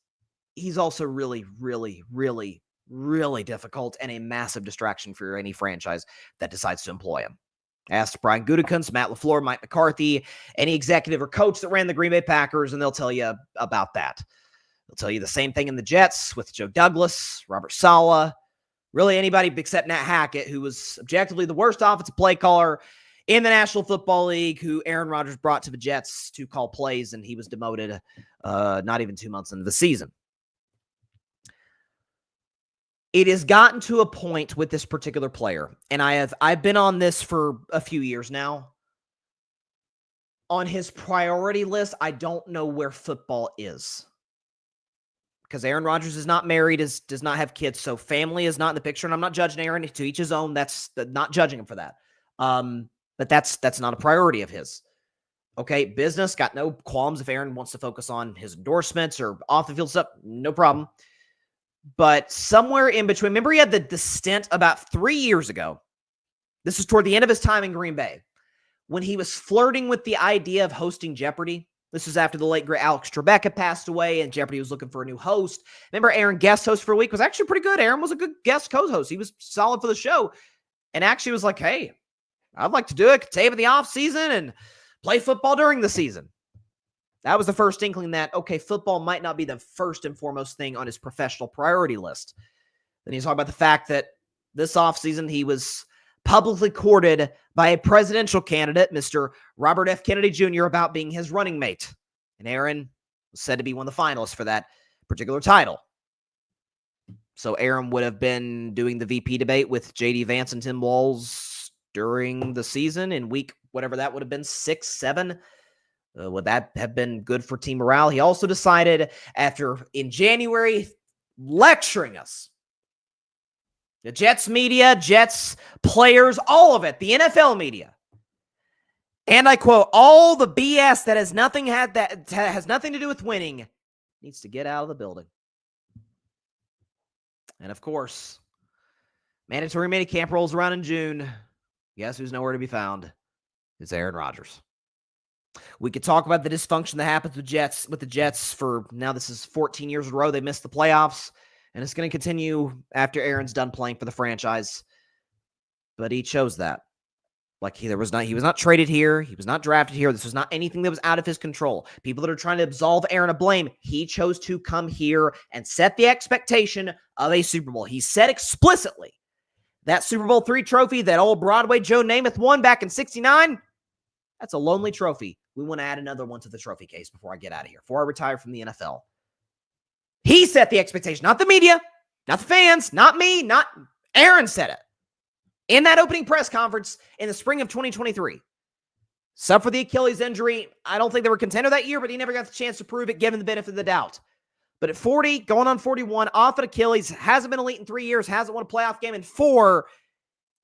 A: also really, really, really really difficult and a massive distraction for any franchise that decides to employ him. Ask Brian Gutekunst, Matt LaFleur, Mike McCarthy, any executive or coach that ran the Green Bay Packers, and they'll tell you about that. They'll tell you the same thing in the Jets with Joe Douglas, Robert Saleh, really anybody except Nat Hackett, who was objectively the worst offensive play caller in the National Football League, who Aaron Rodgers brought to the Jets to call plays, and he was demoted not even 2 months into the season. It has gotten to a point with this particular player, and I've been on this for a few years now. On his priority list, I don't know where football is. Because Aaron Rodgers is not married, does not have kids, so family is not in the picture, and I'm not judging Aaron, to each his own. That's not judging him for that. But that's not a priority of his. Okay, business, got no qualms if Aaron wants to focus on his endorsements or off the field stuff, no problem. But somewhere in between, remember he had the stint about 3 years ago. This was toward the end of his time in Green Bay, when he was flirting with the idea of hosting Jeopardy. This was after the late great Alex Trebek had passed away, and Jeopardy was looking for a new host. Remember, Aaron guest host for a week was actually pretty good. Aaron was a good guest co-host. He was solid for the show, and actually was like, hey, I'd like to do it, tape in the off season and play football during the season. That was the first inkling that, okay, football might not be the first and foremost thing on his professional priority list. Then he's talking about the fact that this offseason he was publicly courted by a presidential candidate, Mr. Robert F. Kennedy Jr., about being his running mate. And Aaron was said to be one of the finalists for that particular title. So Aaron would have been doing the VP debate with J.D. Vance and Tim Walz during the season in week, whatever that would have been, 6, 7. Would that have been good for team morale? He also decided in January, lecturing us, the Jets media, Jets players, all of it, the NFL media. And I quote, all the BS that has nothing to do with winning needs to get out of the building. And of course, mandatory minicamp rolls around in June. Guess who's nowhere to be found? It's Aaron Rodgers. We could talk about the dysfunction that happens with the Jets for now. This is 14 years in a row. They missed the playoffs, and it's going to continue after Aaron's done playing for the franchise. But he chose that. He was not traded here. He was not drafted here. This was not anything that was out of his control. People that are trying to absolve Aaron of blame, he chose to come here and set the expectation of a Super Bowl. He said explicitly that Super Bowl III trophy that old Broadway Joe Namath won back in '69, that's a lonely trophy. We want to add another one to the trophy case before I get out of here, before I retire from the NFL. He set the expectation, not the media, not the fans, not me, not Aaron said it. In that opening press conference in the spring of 2023. Suffered the Achilles injury. I don't think they were contender that year, but he never got the chance to prove it, given the benefit of the doubt. But at 40, going on 41, off an Achilles, hasn't been elite in 3 years, hasn't won a playoff game in 4.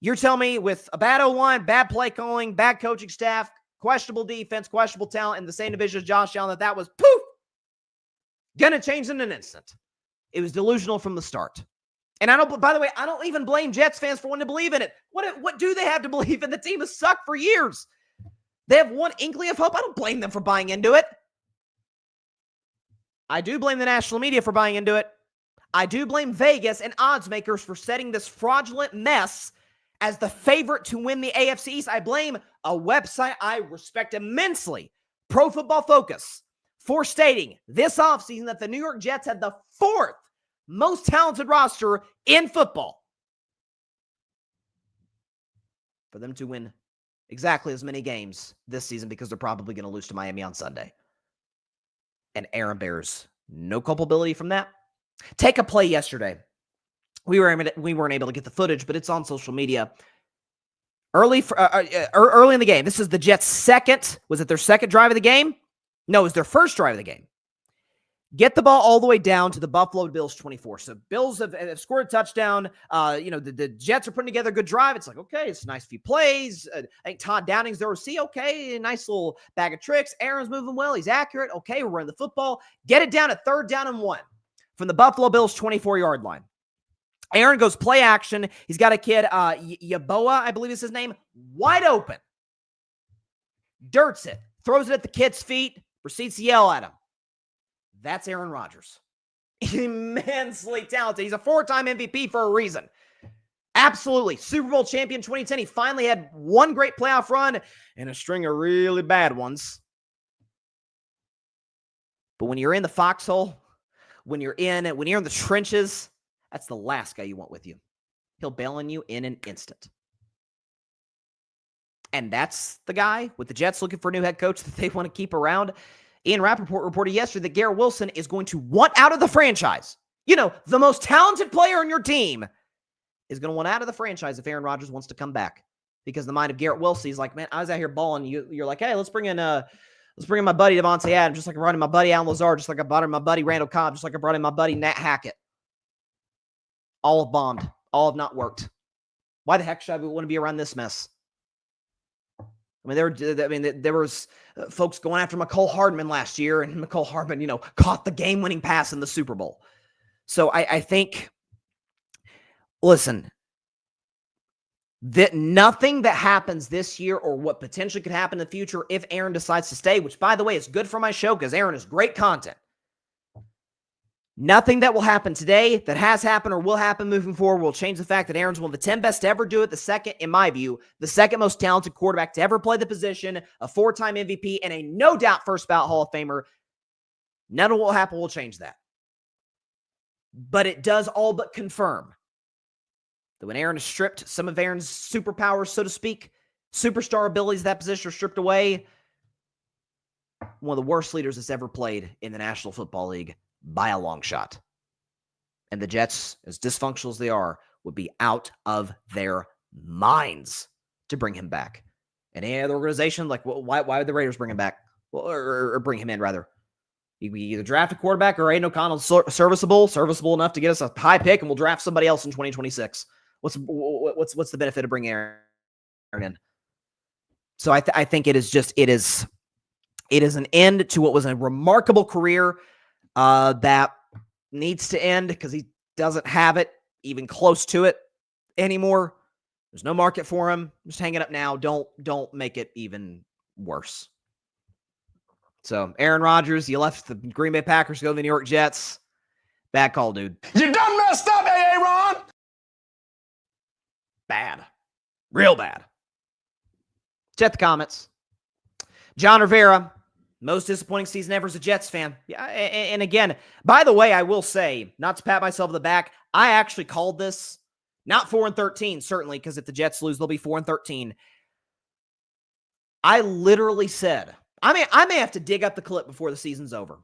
A: You're telling me with a bad O-line, bad play calling, bad coaching staff, questionable defense, questionable talent in the same division as Josh Allen, that was poof, gonna change in an instant. It was delusional from the start. And by the way, I don't even blame Jets fans for wanting to believe in it. What do they have to believe in? The team has sucked for years. They have one inkling of hope. I don't blame them for buying into it. I do blame the national media for buying into it. I do blame Vegas and odds makers for setting this fraudulent mess as the favorite to win the AFC East. I blame a website I respect immensely, Pro Football Focus, for stating this offseason that the New York Jets had the 4th most talented roster in football. For them to win exactly as many games this season, because they're probably going to lose to Miami on Sunday. And Aaron bears no culpability from that. Take a play yesterday. We weren't able to get the footage, but it's on social media. Early in the game, this is the Jets' second. Was it their second drive of the game? No, it was their first drive of the game. Get the ball all the way down to the Buffalo Bills 24. So Bills have scored a touchdown. The Jets are putting together a good drive. It's like, okay, it's a nice few plays. I think Todd Downing's their OC. Okay, a nice little bag of tricks. Aaron's moving well. He's accurate. Okay, we're running the football. Get it down at 3rd down and 1 from the Buffalo Bills 24-yard line. Aaron goes play action. He's got a kid, Yaboa, I believe is his name, wide open. Dirts it. Throws it at the kid's feet. Proceeds to yell at him. That's Aaron Rodgers. immensely talented. He's a 4-time MVP for a reason. Absolutely. Super Bowl champion 2010. He finally had one great playoff run and a string of really bad ones. But when you're in the foxhole, when you're in the trenches, that's the last guy you want with you. He'll bail on you in an instant. And that's the guy with the Jets looking for a new head coach that they want to keep around. Ian Rappaport reported yesterday that Garrett Wilson is going to want out of the franchise. You know, the most talented player on your team is going to want out of the franchise if Aaron Rodgers wants to come back. Because the mind of Garrett Wilson, he's like, man, I was out here balling. You're like, hey, let's bring in my buddy Devontae Adams, just like I brought in my buddy Alan Lazard, just like I brought in my buddy Randall Cobb, just like I brought in my buddy Nat Hackett. All have bombed. All have not worked. Why the heck should I want to be around this mess? I mean, there was folks going after McCole Hardman last year, and McCole Hardman, caught the game-winning pass in the Super Bowl. So I think, listen, that nothing that happens this year or what potentially could happen in the future if Aaron decides to stay, which, by the way, is good for my show because Aaron is great content. Nothing that will happen today that has happened or will happen moving forward will change the fact that Aaron's one of the 10 best to ever do it. The second, in my view, the second most talented quarterback to ever play the position, a 4-time MVP, and a no doubt first ballot Hall of Famer. None of what will happen will change that. But it does all but confirm that when Aaron is stripped, some of Aaron's superpowers, so to speak, superstar abilities of that position are stripped away, one of the worst leaders that's ever played in the National Football League by a long shot. And the Jets, as dysfunctional as they are, would be out of their minds to bring him back. And any other organization, like, why would the Raiders bring him back? Well, or bring him in, rather. We either draft a quarterback or Aiden O'Connell's serviceable enough to get us a high pick, and we'll draft somebody else in 2026. What's the benefit of bringing Aaron in? So I think it is an end to what was a remarkable career that needs to end because he doesn't have it even close to it anymore. There's no market for him. Just hang it up now. Don't make it even worse. So Aaron Rodgers, you left the Green Bay Packers to go to the New York Jets. Bad call, dude. You done messed up, Aaron. Bad. Real bad. Check the comments. John Rivera, most disappointing season ever as a Jets fan. Yeah, and again, by the way, I will say, not to pat myself on the back, I actually called this not 4-13, certainly, because if the Jets lose, they'll be 4-13. I literally said, I may have to dig up the clip before the season's over.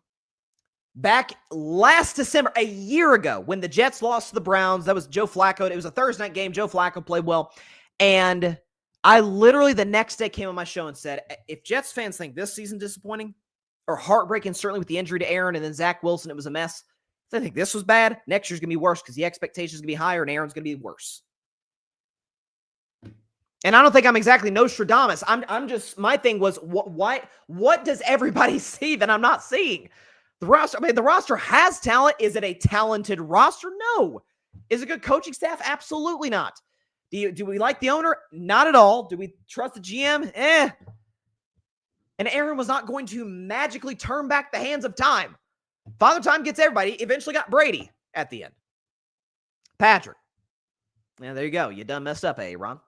A: Back last December, a year ago, when the Jets lost to the Browns, that was Joe Flacco. It was a Thursday night game. Joe Flacco played well. And I literally the next day came on my show and said, if Jets fans think this season disappointing or heartbreaking, certainly with the injury to Aaron and then Zach Wilson, it was a mess. If they think this was bad, next year's going to be worse because the expectations are going to be higher and Aaron's going to be worse. And I don't think I'm exactly Nostradamus. I'm just, my thing was, what does everybody see that I'm not seeing? The roster has talent. Is it a talented roster? No. Is it a good coaching staff? Absolutely not. Do we like the owner? Not at all. Do we trust the GM? And Aaron was not going to magically turn back the hands of time. Father Time gets everybody. Eventually got Brady at the end. Patrick. Yeah, there you go. You done messed up, Ron.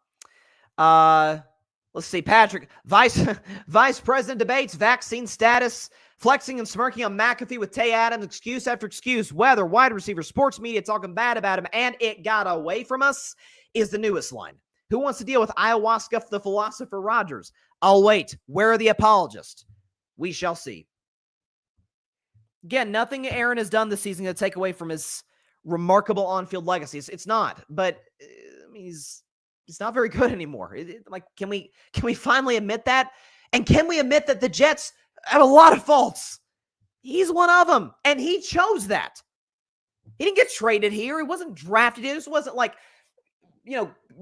A: Let's see. Patrick. Vice President debates vaccine status. Flexing and smirking on McAfee with Tay Adams. Excuse after excuse. Weather, wide receiver, sports media talking bad about him. And it got away from us is the newest line. Who wants to deal with ayahuasca for the philosopher Rodgers? I'll wait. Where are the apologists? We shall see. Again, nothing Aaron has done this season to take away from his remarkable on-field legacy. It's not. But I mean, he's not very good anymore. Can we finally admit that? And can we admit that the Jets have a lot of faults? He's one of them, and he chose that. He didn't get traded here. He wasn't drafted. This wasn't like,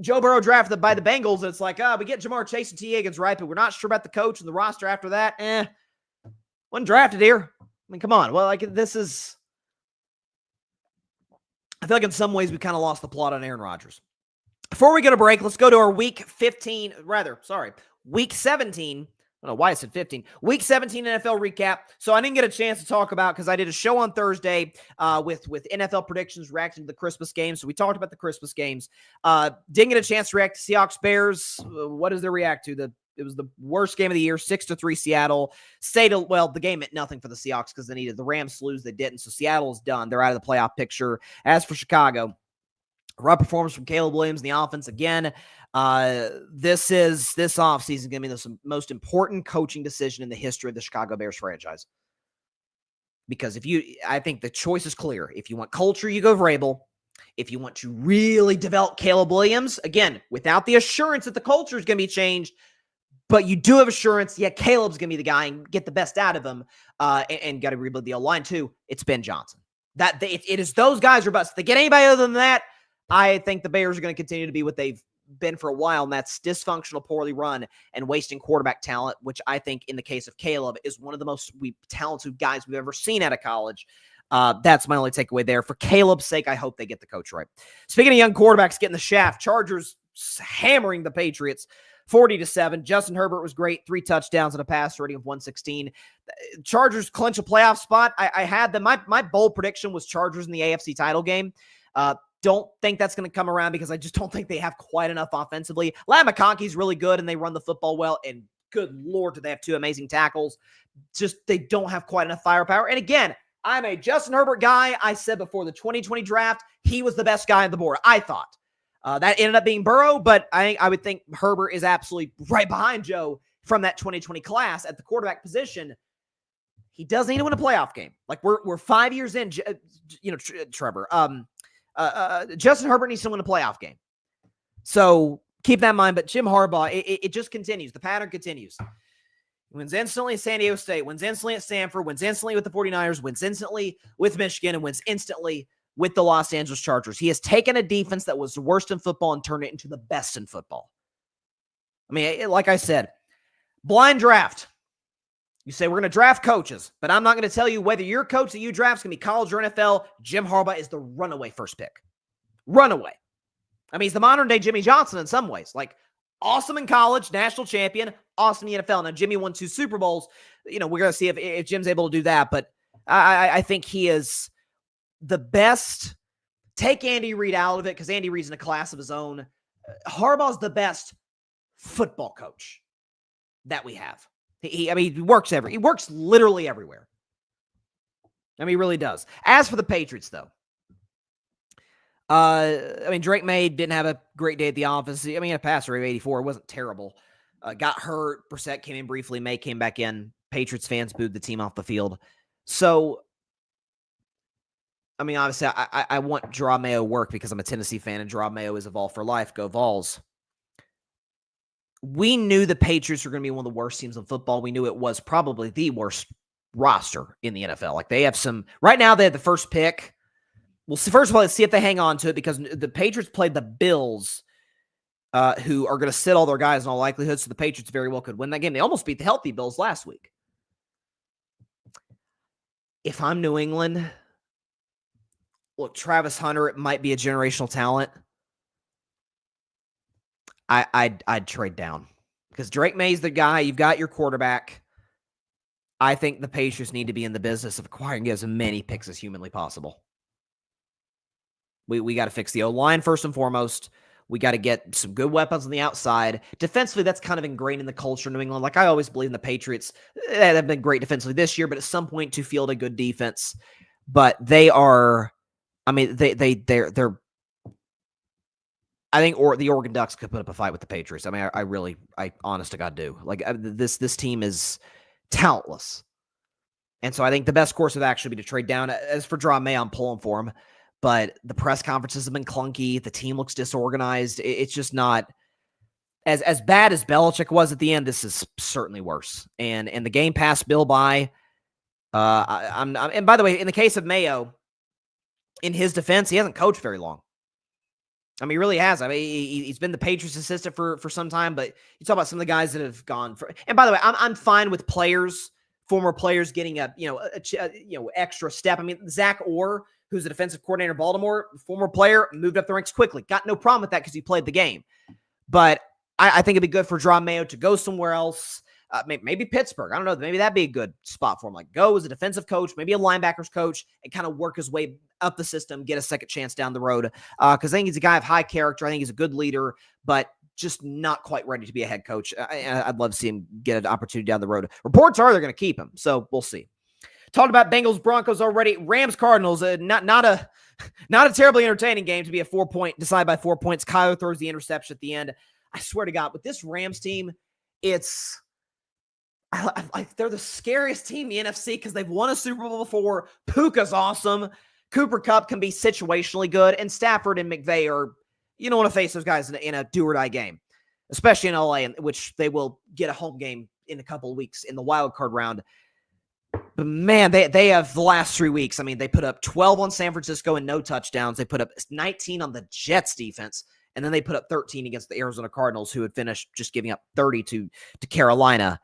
A: Joe Burrow drafted by the Bengals, and it's like, we get Jamar Chase and T. Higgins right, but we're not sure about the coach and the roster after that. Wasn't drafted here. I mean, come on. Well, this is, I feel like in some ways we kind of lost the plot on Aaron Rodgers. Before we go to break, let's go to our week 17 I don't know why I said 15. Week 17 NFL recap. So I didn't get a chance to talk about because I did a show on Thursday with NFL predictions reacting to the Christmas games. So we talked about the Christmas games. Didn't get a chance to react to Seahawks Bears. What does there react to? It was the worst game of the year, 6-3 Seattle. The game meant nothing for the Seahawks because they needed the Rams to lose. They didn't. So Seattle's done. They're out of the playoff picture. As for Chicago, rough performance from Caleb Williams in the offense again. This offseason is going to be the most important coaching decision in the history of the Chicago Bears franchise. Because I think the choice is clear. If you want culture, you go Vrabel. If you want to really develop Caleb Williams, again, without the assurance that the culture is going to be changed, but you do have assurance, Caleb's going to be the guy and get the best out of him, and got to rebuild the O-line too. It's Ben Johnson. It is those guys are busts. If they get anybody other than that, I think the Bears are going to continue to be what they've been for a while, and that's dysfunctional, poorly run, and wasting quarterback talent, which I think in the case of Caleb is one of the most talented guys we've ever seen out of college. That's my only takeaway there. For Caleb's sake, I hope they get the coach right. Speaking of young quarterbacks getting the shaft, Chargers hammering the Patriots 40-7. Justin Herbert was great. 3 touchdowns and a pass rating of 116. Chargers clinch a playoff spot. I had them. My bold prediction was Chargers in the AFC title game. Don't think that's going to come around because I just don't think they have quite enough offensively. Ladd McConkey's really good and they run the football well. And good Lord, do they have 2 amazing tackles. Just they don't have quite enough firepower. And again, I'm a Justin Herbert guy. I said before the 2020 draft, he was the best guy on the board, I thought. That ended up being Burrow, but I would think Herbert is absolutely right behind Joe from that 2020 class at the quarterback position. He does need to win a playoff game. Like we're 5 years in, Trevor. Justin Herbert needs to win a playoff game. So keep that in mind. But Jim Harbaugh, it just continues. The pattern continues. Wins instantly at San Diego State, wins instantly at Stanford, wins instantly with the 49ers, wins instantly with Michigan, and wins instantly with the Los Angeles Chargers. He has taken a defense that was the worst in football and turned it into the best in football. I mean, like I said, blind draft. You say, we're going to draft coaches, but I'm not going to tell you whether your coach that you draft is going to be college or NFL. Jim Harbaugh is the runaway first pick. Runaway. I mean, he's the modern-day Jimmy Johnson in some ways. Like, awesome in college, national champion, awesome in the NFL. Now, Jimmy won 2 Super Bowls. We're going to see if Jim's able to do that, but I think he is the best. Take Andy Reid out of it because Andy Reid's in a class of his own. Harbaugh's the best football coach that we have. He works he works literally everywhere. He really does. As for the Patriots, though, Drake May didn't have a great day at the office. A passer rate of 84. It wasn't terrible. Got hurt. Brissett came in briefly. May came back in. Patriots fans booed the team off the field. So, obviously, I want Gerard Mayo work because I'm a Tennessee fan, and Gerard Mayo is a Vol for life. Go Vols. We knew the Patriots were going to be one of the worst teams in football. We knew it was probably the worst roster in the NFL. Like they have right now they have the first pick. We'll see, first of all, let's see if they hang on to it because the Patriots played the Bills, who are going to sit all their guys in all likelihood. So the Patriots very well could win that game. They almost beat the healthy Bills last week. If I'm New England, look, Travis Hunter, it might be a generational talent. I'd trade down because Drake May's the guy. You've got your quarterback. I think the Patriots need to be in the business of acquiring as many picks as humanly possible. We got to fix the O-line first and foremost. We got to get some good weapons on the outside. Defensively, that's kind of ingrained in the culture of New England. Like I always believe in the Patriots. They have been great defensively this year, but at some point to field a good defense. But they are, they're I think the Oregon Ducks could put up a fight with the Patriots. I honest to God do. Like this team is talentless. And so I think the best course of action would be to trade down. As for Draw May, I'm pulling for him. But the press conferences have been clunky. The team looks disorganized. It's just not as bad as Belichick was at the end. This is certainly worse. And the game passed Bill by. And by the way, in the case of Mayo, in his defense, he hasn't coached very long. He really has. He's been the Patriots assistant for some time, but you talk about some of the guys that have gone for. And by the way, I'm fine with former players getting a extra step. Zach Orr, who's a defensive coordinator in Baltimore, former player, moved up the ranks quickly. Got no problem with that because he played the game. But I think it'd be good for Draw Mayo to go somewhere else. Maybe Pittsburgh. I don't know. Maybe that'd be a good spot for him. Like, go as a defensive coach, maybe a linebackers coach, and kind of work his way up the system, get a second chance down the road. Because I think he's a guy of high character. I think he's a good leader, but just not quite ready to be a head coach. I'd love to see him get an opportunity down the road. Reports are they're going to keep him, so we'll see. Talked about Bengals Broncos already. Rams Cardinals. Not a terribly entertaining game to be a 4-point decided by 4 points. Kyler throws the interception at the end. I swear to God, with this Rams team, it's they're the scariest team in the NFC because they've won a Super Bowl before. Puka's awesome. Cooper Kupp can be situationally good, and Stafford and McVay are, you don't want to face those guys in a do-or-die game, especially in LA, in which they will get a home game in a couple of weeks in the wild card round. But man, they have the last 3 weeks. I mean, they put up 12 on San Francisco and no touchdowns. They put up 19 on the Jets defense, and then they put up 13 against the Arizona Cardinals, who had finished just giving up 30 to Carolina.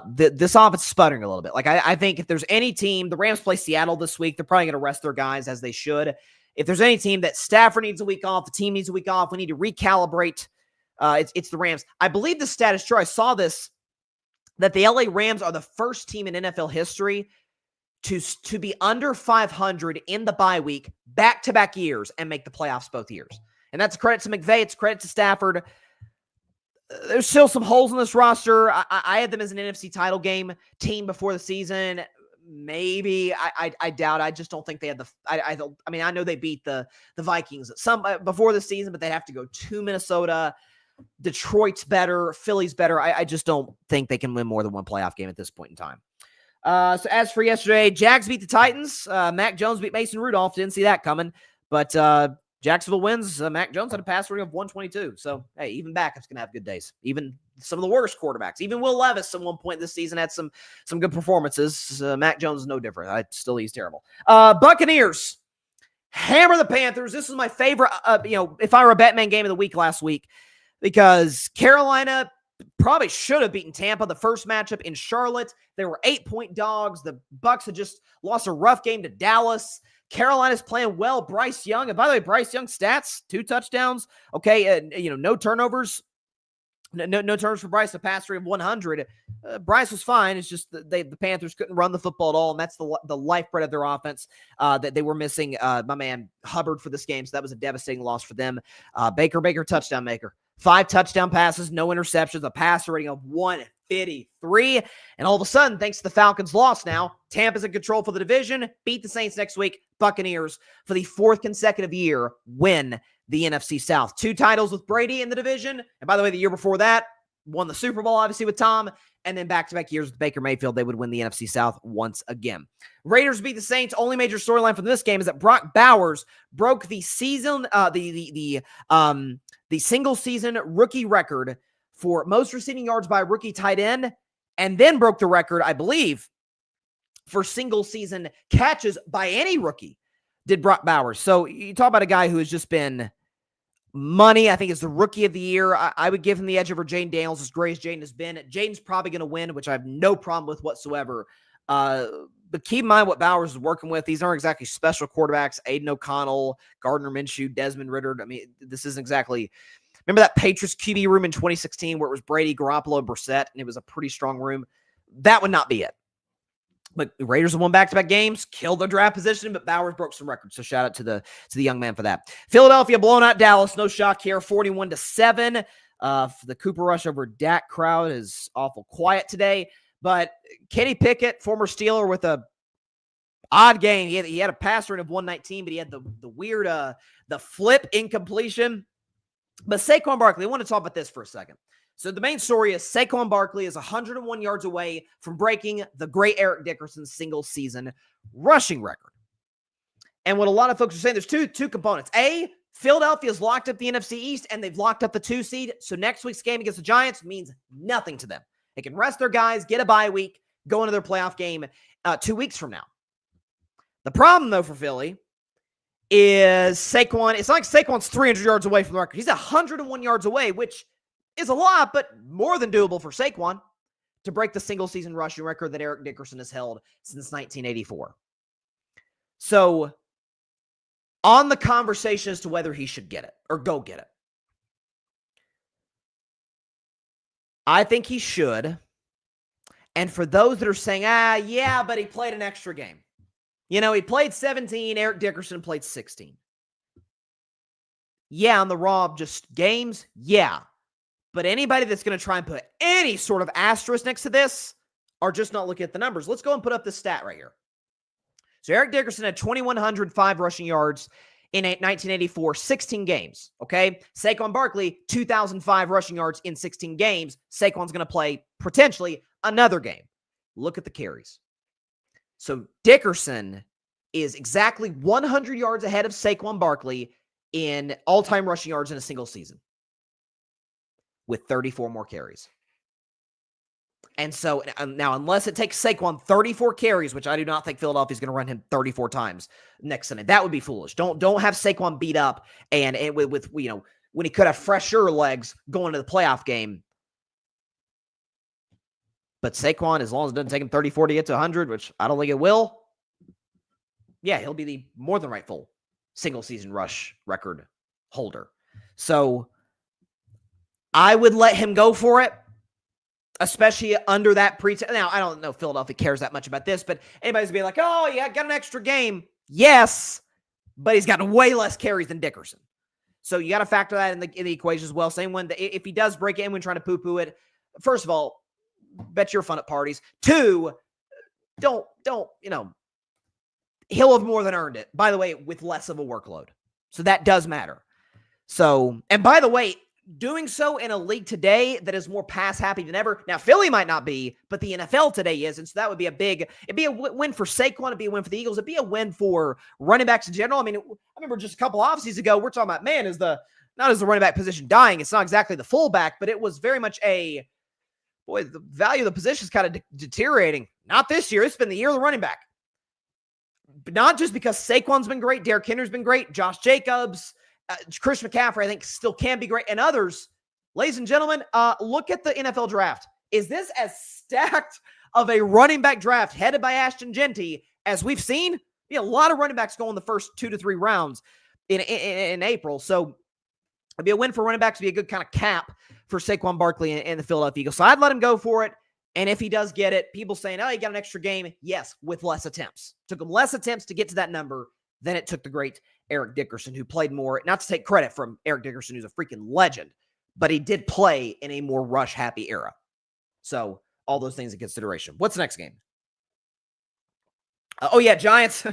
A: This offense is sputtering a little bit. Like, I think if there's any team, the Rams play Seattle this week. They're probably going to rest their guys as they should. If there's any team that Stafford needs a week off, the team needs a week off, we need to recalibrate. It's the Rams. I believe the stat is true. I saw this, that the LA Rams are the first team in NFL history to be under 500 in the bye week back-to-back years and make the playoffs both years. And that's a credit to McVay. It's a credit to Stafford. There's still some holes in this roster. I had them as an NFC title game team before the season. Maybe. I doubt. I just don't think they had the. I mean, I know they beat the Vikings before the season, but they have to go to Minnesota. Detroit's better. Philly's better. I just don't think they can win more than one playoff game at this point in time. So as for yesterday, Jags beat the Titans. Mac Jones beat Mason Rudolph. Didn't see that coming, but Jacksonville wins. Mac Jones had a passer rating of 122. So, hey, even backups can have good days. Even some of the worst quarterbacks. Even Will Levis at one point this season had some good performances. Mac Jones is no different. He's terrible. Buccaneers hammer the Panthers. This is my favorite, if I were a Batman game of the week last week, because Carolina probably should have beaten Tampa the first matchup in Charlotte. They were 8-point dogs. The Bucs had just lost a rough game to Dallas. Carolina's playing well. Bryce Young, and by the way, Bryce Young's stats, 2 touchdowns. Okay, no turnovers. No turnovers for Bryce, a passer rate of 100. Bryce was fine. It's just the Panthers couldn't run the football at all, and that's the lifeblood of their offense that they were missing my man Hubbard for this game, so that was a devastating loss for them. Baker, touchdown maker. 5 touchdown passes, no interceptions, a passer rating of 153. And all of a sudden, thanks to the Falcons' loss now, Tampa's in control for the division, beat the Saints next week. Buccaneers, for the 4th consecutive year, win the NFC South. 2 titles with Brady in the division. And by the way, the year before that, won the Super Bowl, obviously, with Tom. And then back-to-back years with Baker Mayfield, they would win the NFC South once again. Raiders beat the Saints. Only major storyline from this game is that Brock Bowers broke the season, the single-season rookie record for most receiving yards by a rookie tight end, and then broke the record, I believe, for single-season catches by any rookie, did Brock Bowers. So you talk about a guy who has just been money. I think it's the rookie of the year. I would give him the edge over Jaden Daniels, as great as Jaden has been. Jaden's probably going to win, which I have no problem with whatsoever. But keep in mind what Bowers is working with. These aren't exactly special quarterbacks. Aiden O'Connell, Gardner Minshew, Desmond Ridder. I mean, this isn't exactly... Remember that Patriots QB room in 2016 where it was Brady, Garoppolo, and Brissett, and it was a pretty strong room? That would not be it. But the Raiders have won back-to-back games, killed their draft position, but Bowers broke some records. So shout out to the young man for that. Philadelphia blowing out Dallas. No shock here, 41-7. The Cooper Rush over Dak crowd is awful quiet today. But Kenny Pickett, former Steeler, with a odd game. He had a passer rate of 119, but he had the weird the flip incompletion. But Saquon Barkley, I want to talk about this for a second. So the main story is Saquon Barkley is 101 yards away from breaking the great Eric Dickerson's single-season rushing record. And what a lot of folks are saying, there's two components. A, Philadelphia's locked up the NFC East, and they've locked up the 2 seed. So next week's game against the Giants means nothing to them. They can rest their guys, get a bye week, go into their playoff game 2 weeks from now. The problem, though, for Philly is Saquon. It's not like Saquon's 300 yards away from the record. He's 101 yards away, which is a lot, but more than doable for Saquon to break the single-season rushing record that Eric Dickerson has held since 1984. So, on the conversation as to whether he should get it or go get it, I think he should. And for those that are saying, yeah, but he played an extra game. He played 17. Eric Dickerson played 16. Yeah, on the raw just games, yeah. But anybody that's going to try and put any sort of asterisk next to this are just not looking at the numbers. Let's go and put up this stat right here. So Eric Dickerson had 2,105 rushing yards in 1984, 16 games, okay? Saquon Barkley, 2,005 rushing yards in 16 games. Saquon's going to play, potentially, another game. Look at the carries. So Dickerson is exactly 100 yards ahead of Saquon Barkley in all-time rushing yards in a single season with 34 more carries. And so now, unless it takes Saquon 34 carries, which I do not think Philadelphia's going to run him 34 times next Sunday, that would be foolish. Don't have Saquon beat up and with when he could have fresher legs going to the playoff game. But Saquon, as long as it doesn't take him 34 to get to 100, which I don't think it will, yeah, he'll be the more than rightful single-season rush record holder. So I would let him go for it, especially under that pretense. Now, I don't know if Philadelphia cares that much about this, but anybody's being like, oh, yeah, got an extra game. Yes, but he's got way less carries than Dickerson. So you got to factor that in the equation as well. Same when if he does break it in when trying to poo-poo it, first of all, bet you're fun at parties. 2, don't, he'll have more than earned it, by the way, with less of a workload. So that does matter. So, and by the way, doing so in a league today that is more pass happy than ever. Now, Philly might not be, but the NFL today is. And so that would be it'd be a win for Saquon. It'd be a win for the Eagles. It'd be a win for running backs in general. I mean, I remember just a couple offseasons ago, we're talking about, man, not as the running back position dying. It's not exactly the fullback, but it was very much the value of the position is kind of deteriorating. Not this year. It's been the year of the running back. But not just because Saquon's been great. Derrick Henry's been great. Josh Jacobs, Chris McCaffrey, I think, still can be great. And others, ladies and gentlemen, look at the NFL draft. Is this as stacked of a running back draft headed by Ashton Genty as we've seen? A lot of running backs go in the first 2 to 3 rounds in April. So it'd be a win for running backs. It'd be a good kind of cap for Saquon Barkley and the Philadelphia Eagles. So I'd let him go for it. And if he does get it, people saying, oh, he got an extra game. Yes, with less attempts. Took him less attempts to get to that number than it took the great Eric Dickerson, who played more. Not to take credit from Eric Dickerson, who's a freaking legend, but he did play in a more rush-happy era. So all those things in consideration. What's the next game? Giants.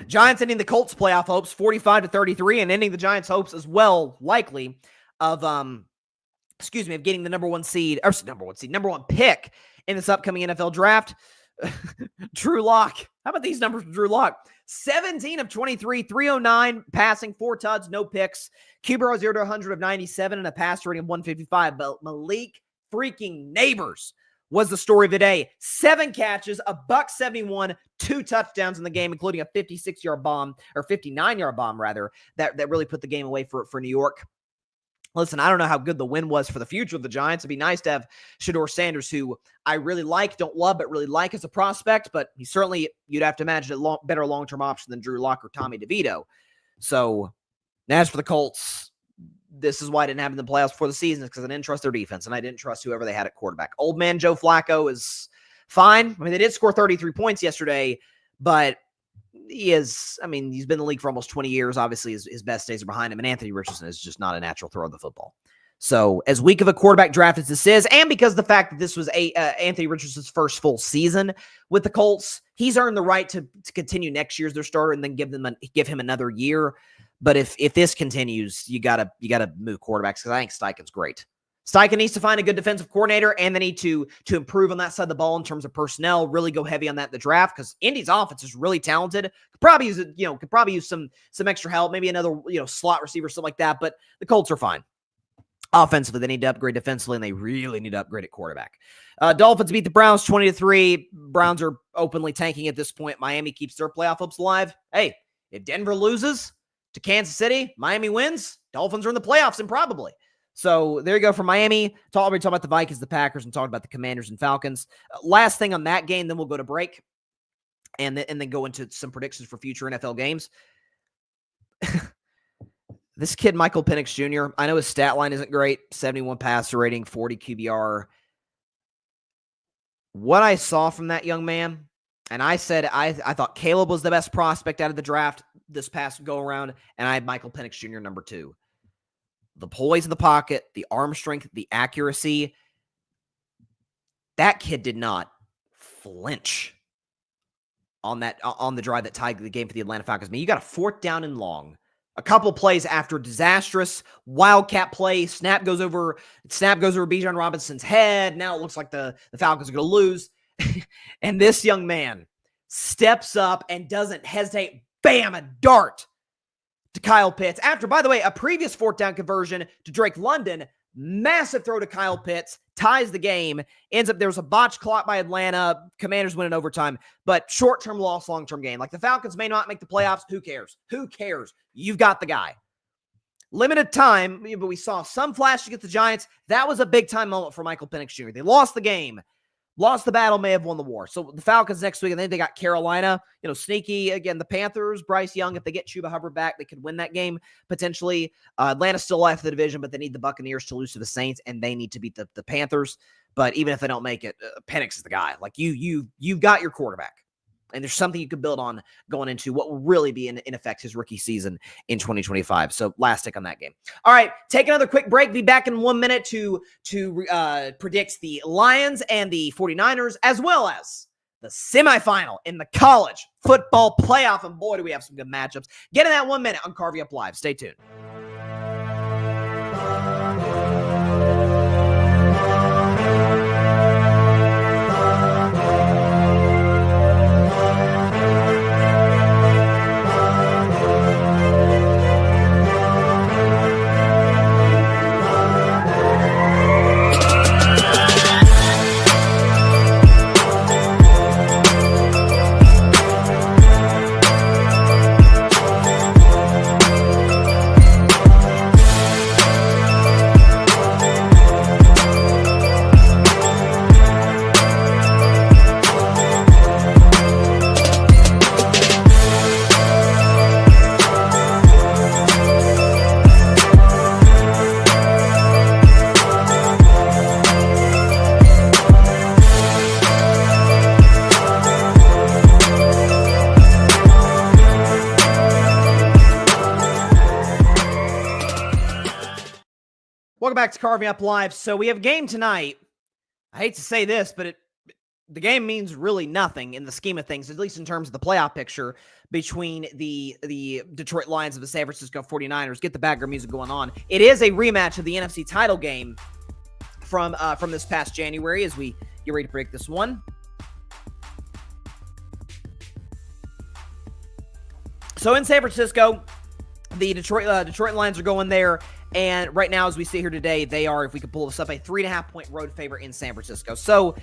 A: Giants ending the Colts' playoff hopes 45-33 and ending the Giants' hopes as well, likely, of getting the number one pick in this upcoming NFL draft. Drew Lock. How about these numbers from Drew Lock? 17 of 23, 309 passing, 4 tuds, no picks. QBR 0 to 100 of 97 and a pass rating of 155. But Malik freaking Neighbors was the story of the day. 7 catches, a $171, 2 touchdowns in the game, including a 56-yard bomb, or 59-yard bomb, rather, that really put the game away for New York. Listen, I don't know how good the win was for the future of the Giants. It'd be nice to have Shedeur Sanders, who I really like, don't love, but really like as a prospect. But he's certainly, you'd have to imagine, a better long-term option than Drew Lock or Tommy DeVito. So, as for the Colts, this is why I didn't have them in the playoffs before the season, because I didn't trust their defense, and I didn't trust whoever they had at quarterback. Old man Joe Flacco is fine. I mean, they did score 33 points yesterday, but he's been in the league for almost 20 years. Obviously, his best days are behind him, and Anthony Richardson is just not a natural thrower of the football. So, as weak of a quarterback draft as this is, and because of the fact that this was Anthony Richardson's first full season with the Colts, he's earned the right to continue next year as their starter and then give him another year. But if this continues, you gotta move quarterbacks, because I think Steichen's great. Steichen needs to find a good defensive coordinator, and they need to improve on that side of the ball in terms of personnel. Really go heavy on that in the draft, because Indy's offense is really talented. Could probably use some extra help, maybe another slot receiver, something like that. But the Colts are fine. Offensively, they need to upgrade defensively, and they really need to upgrade at quarterback. Dolphins beat the Browns 20-3. Browns are openly tanking at this point. Miami keeps their playoff hopes alive. Hey, if Denver loses to Kansas City, Miami wins, Dolphins are in the playoffs, and probably. So there you go for Miami. Already talking about the Vikings, the Packers, and talking about the Commanders and Falcons. Last thing on that game, then we'll go to break, and then go into some predictions for future NFL games. This kid, Michael Penix Jr., I know his stat line isn't great. 71 passer rating, 40 QBR. what I saw from that young man, and I said I thought Caleb was the best prospect out of the draft this past go-around, and I had Michael Penix Jr. number 2. The poise in the pocket, the arm strength, the accuracy. That kid did not flinch on the drive that tied the game for the Atlanta Falcons. I mean, you got a 4th down and long. A couple plays after disastrous wildcat play. Snap goes over Bijan Robinson's head. Now it looks like the Falcons are going to lose. And this young man steps up and doesn't hesitate. Bam, a dart to Kyle Pitts. After, by the way, a previous 4th down conversion to Drake London. Massive throw to Kyle Pitts, ties the game. Ends up, there was a botched clock by Atlanta. Commanders win in overtime, but short-term loss, long-term gain. Like, the Falcons may not make the playoffs. Who cares? Who cares? You've got the guy. Limited time, but we saw some flash against the Giants. That was a big-time moment for Michael Penix Jr. They lost the game. Lost the battle, may have won the war. So the Falcons next week, and then they got Carolina. Sneaky. Again, the Panthers, Bryce Young, if they get Chuba Hubbard back, they could win that game, potentially. Atlanta's still alive for the division, but they need the Buccaneers to lose to the Saints, and they need to beat the Panthers. But even if they don't make it, Penix is the guy. Like, you've got your quarterback. And there's something you could build on going into what will really be, in effect, his rookie season in 2025. So last take on that game. All right, take another quick break. Be back in 1 minute to predict the Lions and the 49ers, as well as the semifinal in the College Football Playoff. And boy, do we have some good matchups. Get in that 1 minute on Carving Up Live. Stay tuned. Welcome back to Carving Up Live. So we have a game tonight. I hate to say this, but the game means really nothing in the scheme of things, at least in terms of the playoff picture between the Detroit Lions and the San Francisco 49ers. Get the background music going on. It is a rematch of the NFC title game from this past January as we get ready to predict this one. So in San Francisco, the Detroit Lions are going there. And right now, as we see here today, they are, if we could pull this up, a 3.5-point road favorite in San Francisco. So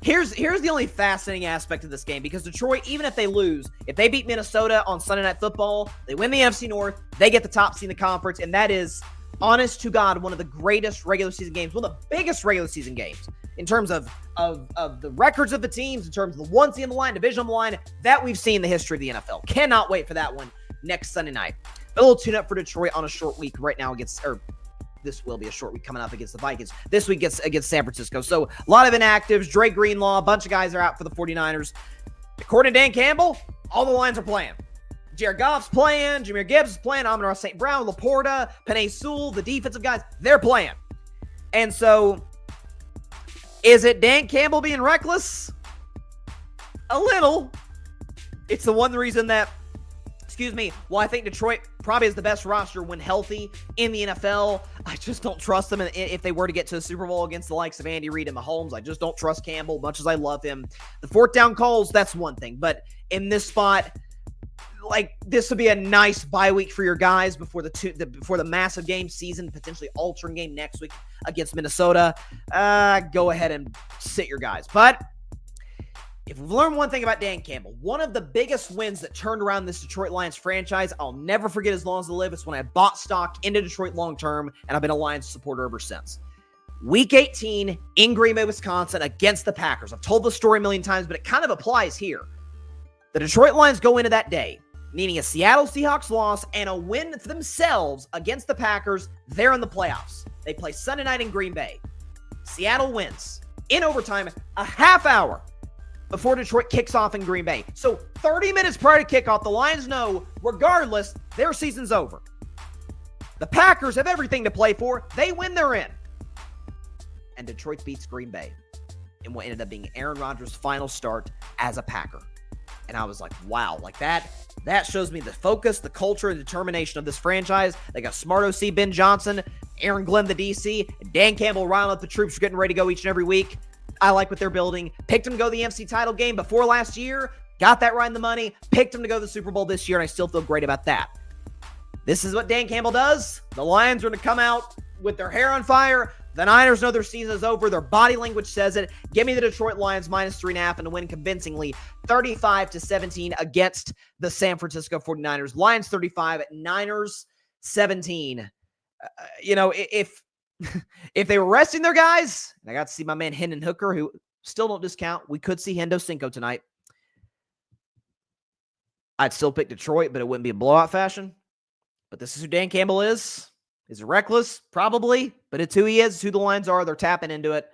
A: here's the only fascinating aspect of this game, because Detroit, even if they lose, if they beat Minnesota on Sunday Night Football, they win the NFC North, they get the top seed in the conference, and that is, honest to God, one of the greatest regular season games, one of the biggest regular season games in terms of the records of the teams, in terms of the one seed on the line, division on the line, that we've seen in the history of the NFL. Cannot wait for that one next Sunday night. A little tune-up for Detroit on a short week right now this will be a short week coming up against the Vikings. This week against San Francisco. So a lot of inactives. Dre Greenlaw, a bunch of guys are out for the 49ers. According to Dan Campbell, all the lines are playing. Jared Goff's playing. Jahmyr Gibbs is playing. Amon-Ra St. Brown, Laporta, Penei Sewell, the defensive guys, they're playing. And so, is it Dan Campbell being reckless? A little. It's the one reason that, well, I think Detroit probably has the best roster when healthy in the NFL. I just don't trust them if they were to get to the Super Bowl against the likes of Andy Reid and Mahomes. I just don't trust Campbell, much as I love him. The 4th down calls, that's one thing. But in this spot, like, this would be a nice bye week for your guys before the massive game season, potentially altering game next week against Minnesota. Go ahead and sit your guys. But if we've learned one thing about Dan Campbell, one of the biggest wins that turned around this Detroit Lions franchise, I'll never forget as long as I live, it's when I bought stock into Detroit long-term, and I've been a Lions supporter ever since. Week 18 in Green Bay, Wisconsin against the Packers. I've told the story a million times, but it kind of applies here. The Detroit Lions go into that day needing a Seattle Seahawks loss and a win for themselves against the Packers. They're in the playoffs. They play Sunday night in Green Bay. Seattle wins. in overtime a half hour before Detroit kicks off in Green Bay. So 30 minutes prior to kickoff, the Lions know, regardless, their season's over. The Packers have everything to play for. They win, they're in. And Detroit beats Green Bay in what ended up being Aaron Rodgers' final start as a Packer. And I was like, wow, like that shows me the focus, the culture, and determination of this franchise. They got smart OC Ben Johnson, Aaron Glenn, the DC, and Dan Campbell riling up the troops, getting ready to go each and every week. I like what they're building. Picked them to go to the NFC title game before last year. Got that right in the money. Picked them to go to the Super Bowl this year, and I still feel great about that. This is what Dan Campbell does. The Lions are going to come out with their hair on fire. The Niners know their season is over. Their body language says it. Give me the Detroit Lions -3.5 and to win convincingly 35-17 against the San Francisco 49ers. Lions 35, Niners 17. If they were resting their guys, and I got to see my man Hendon Hooker, who still don't discount. We could see Hendo Cinco tonight. I'd still pick Detroit, but it wouldn't be a blowout fashion. But this is who Dan Campbell is. Is it reckless? Probably. But it's who he is. It's who the Lions are. They're tapping into it.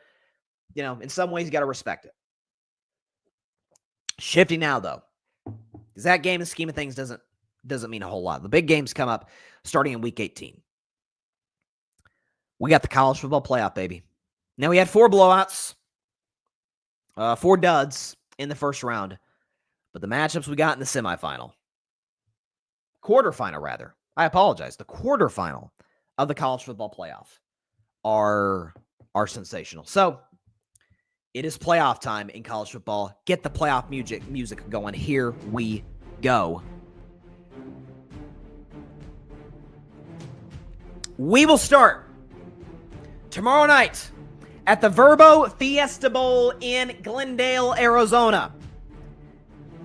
A: In some ways, you got to respect it. Shifting now, though. Because that game, in the scheme of things, doesn't mean a whole lot. The big games come up starting in Week 18. We got the College Football Playoff, baby. Now, we had 4 blowouts. 4 duds in the first round. But the matchups we got in the semifinal. Quarterfinal, rather. I apologize. The quarterfinal of the College Football Playoff are sensational. So, it is playoff time in college football. Get the playoff music going. Here we go. We will start tomorrow night at the Verbo Fiesta Bowl in Glendale, Arizona.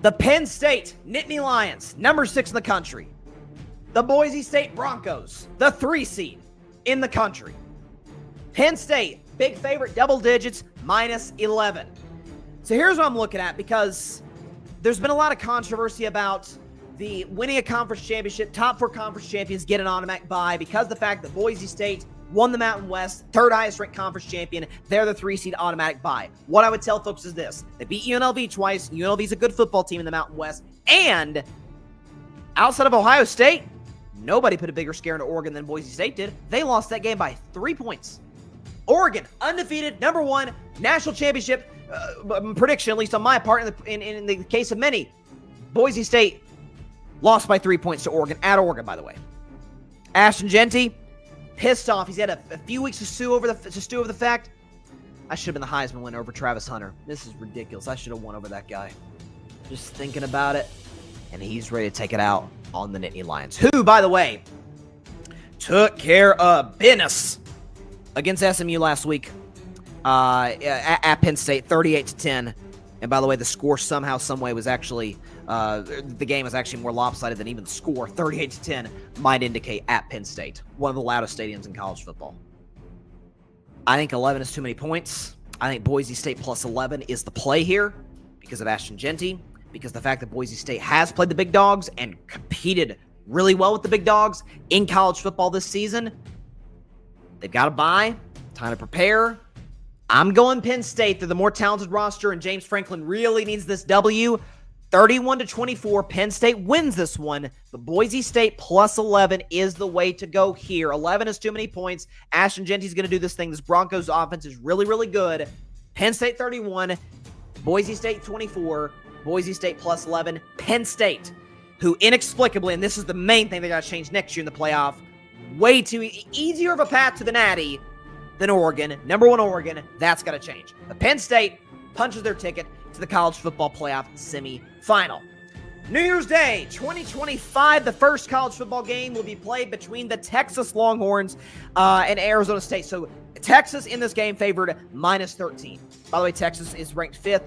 A: The Penn State Nittany Lions, number 6 in the country. The Boise State Broncos, the 3 seed in the country. Penn State, big favorite, double digits, -11. So here's what I'm looking at, because there's been a lot of controversy about the winning a conference championship, top 4 conference champions get an automatic bye because of the fact that Boise State won the Mountain West, 3rd highest ranked conference champion. They're the 3 seed automatic bye. What I would tell folks is this. They beat UNLV twice. UNLV's a good football team in the Mountain West. And outside of Ohio State, nobody put a bigger scare into Oregon than Boise State did. They lost that game by 3 points. Oregon, undefeated, number 1, national championship prediction, at least on my part, in the case of many. Boise State lost by 3 points to Oregon, at Oregon, by the way. Ashton Jeanty, pissed off. He's had a few weeks to stew over the fact, I should have been the Heisman winner over Travis Hunter. This is ridiculous. I should have won over that guy. Just thinking about it. And he's ready to take it out on the Nittany Lions, who, by the way, took care of business against SMU last week at Penn State, 38-10. And by the way, the score somehow, some way was actually, the game was actually more lopsided than even the score. 38-10 might indicate at Penn State, one of the loudest stadiums in college football. I think 11 is too many points. I think Boise State plus 11 is the play here because of Ashton Jeanty, because the fact that Boise State has played the big dogs and competed really well with the big dogs in college football this season. They've got to bye, time to prepare. I'm going Penn State. They're the more talented roster, and James Franklin really needs this W. 31-24, Penn State wins this one, but Boise State plus 11 is the way to go here. 11 is too many points. Ashton Jeanty's going to do this thing. This Broncos offense is really, really good. Penn State 31, Boise State 24, Boise State plus 11. Penn State, who inexplicably, and this is the main thing they got to change next year in the playoff, way too easier of a path to the Natty than Oregon. Number 1 Oregon, that's got to change. But Penn State punches their ticket to the College Football Playoff semifinal. New Year's Day 2025, the first college football game will be played between the Texas Longhorns and Arizona State. So Texas in this game favored -13. By the way, Texas is ranked 5th,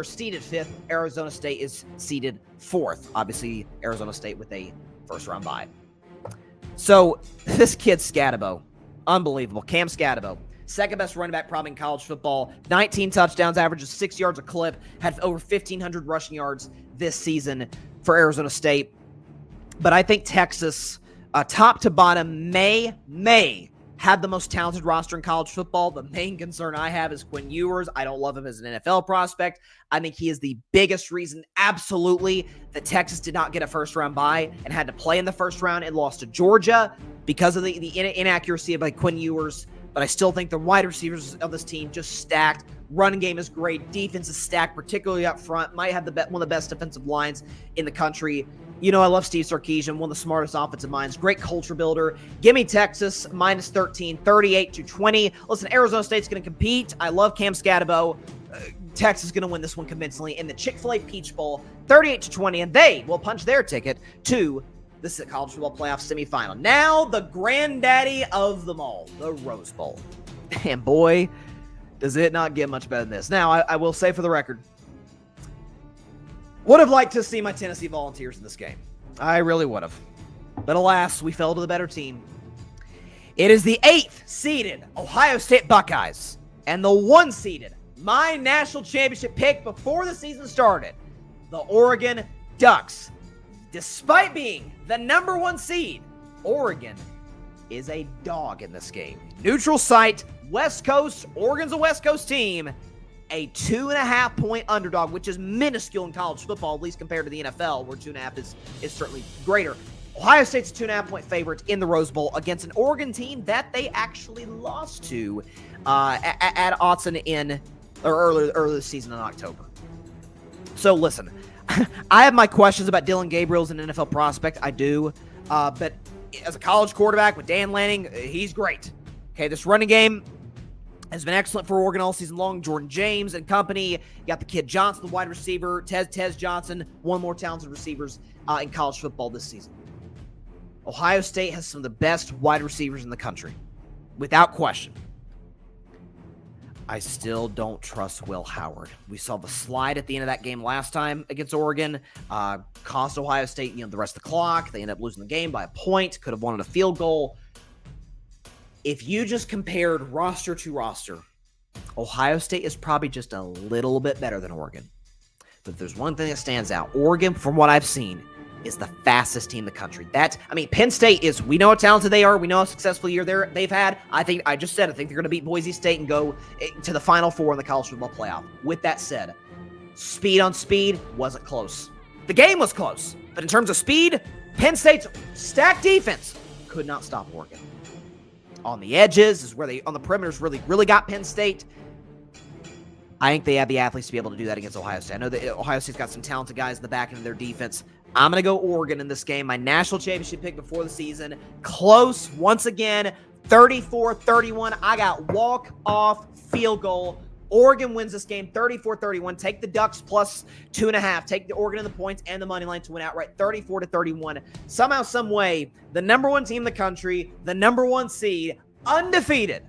A: seeded 5th. Arizona State is seeded 4th. Obviously, Arizona State with a first-round bye. So this kid Scatabo, unbelievable. Cam Scatabo, second best running back probably in college football. 19 touchdowns, averages 6 yards a clip. Had over 1,500 rushing yards this season for Arizona State. But I think Texas, top to bottom, may have the most talented roster in college football. The main concern I have is Quinn Ewers. I don't love him as an NFL prospect. I think he is the biggest reason, absolutely, that Texas did not get a first-round bye and had to play in the first round and lost to Georgia because of the inaccuracy by Quinn Ewers. But I still think the wide receivers of this team just stacked. Running game is great. Defense is stacked, particularly up front. Might have one of the best defensive lines in the country. You know, I love Steve Sarkisian, one of the smartest offensive minds. Great culture builder. Give me Texas, minus 13, 38-20. Listen, Arizona State's going to compete. I love Cam Scatabo. Texas is going to win this one convincingly in the Chick-fil-A Peach Bowl, 38-20, and they will punch their ticket to the College Football Playoff semifinal. Now, the granddaddy of them all, the Rose Bowl. And boy, does it not get much better than this. Now, I will say for the record, would have liked to see my Tennessee Volunteers in this game. I really would have. But alas, we fell to the better team. It is the 8th-seeded Ohio State Buckeyes and the 1-seeded, my national championship pick before the season started, the Oregon Ducks. Despite being the number 1 seed, Oregon is a dog in this game. Neutral site, West Coast, Oregon's a West Coast team. A 2.5-point underdog, which is minuscule in college football, at least compared to the NFL, where 2.5 is certainly greater. Ohio State's a 2.5-point favorite in the Rose Bowl against an Oregon team that they actually lost to at Autzen earlier this season in October. So listen, I have my questions about Dylan Gabriel as an NFL prospect. I do. But as a college quarterback with Dan Lanning, he's great. Okay, this running game has been excellent for Oregon all season long. Jordan James and company. You got the kid Johnson, the wide receiver. Tez Johnson, one more talented receivers in college football this season. Ohio State has some of the best wide receivers in the country, without question. I still don't trust Will Howard. We saw the slide at the end of that game last time against Oregon. Cost Ohio State, the rest of the clock. They ended up losing the game by a point. Could have won on a field goal. If you just compared roster to roster, Ohio State is probably just a little bit better than Oregon. But if there's one thing that stands out, Oregon, from what I've seen, is the fastest team in the country. Penn State is, we know how talented they are. We know how successful year they've had. I think they're going to beat Boise State and go to the Final Four in the College Football Playoff. With that said, speed on speed wasn't close. The game was close. But in terms of speed, Penn State's stacked defense could not stop Oregon. On the edges is where on the perimeters really got Penn State. I think they have the athletes to be able to do that against Ohio State. I know that Ohio State's got some talented guys in the back end of their defense. I'm going to go Oregon in this game. My national championship pick before the season. Close once again, 34-31. I got walk-off field goal. Oregon wins this game 34-31. Take the Ducks plus 2.5. Take the Oregon in the points and the money line to win outright 34-31. Somehow, some way, the number 1 team in the country, the number 1 seed, undefeated,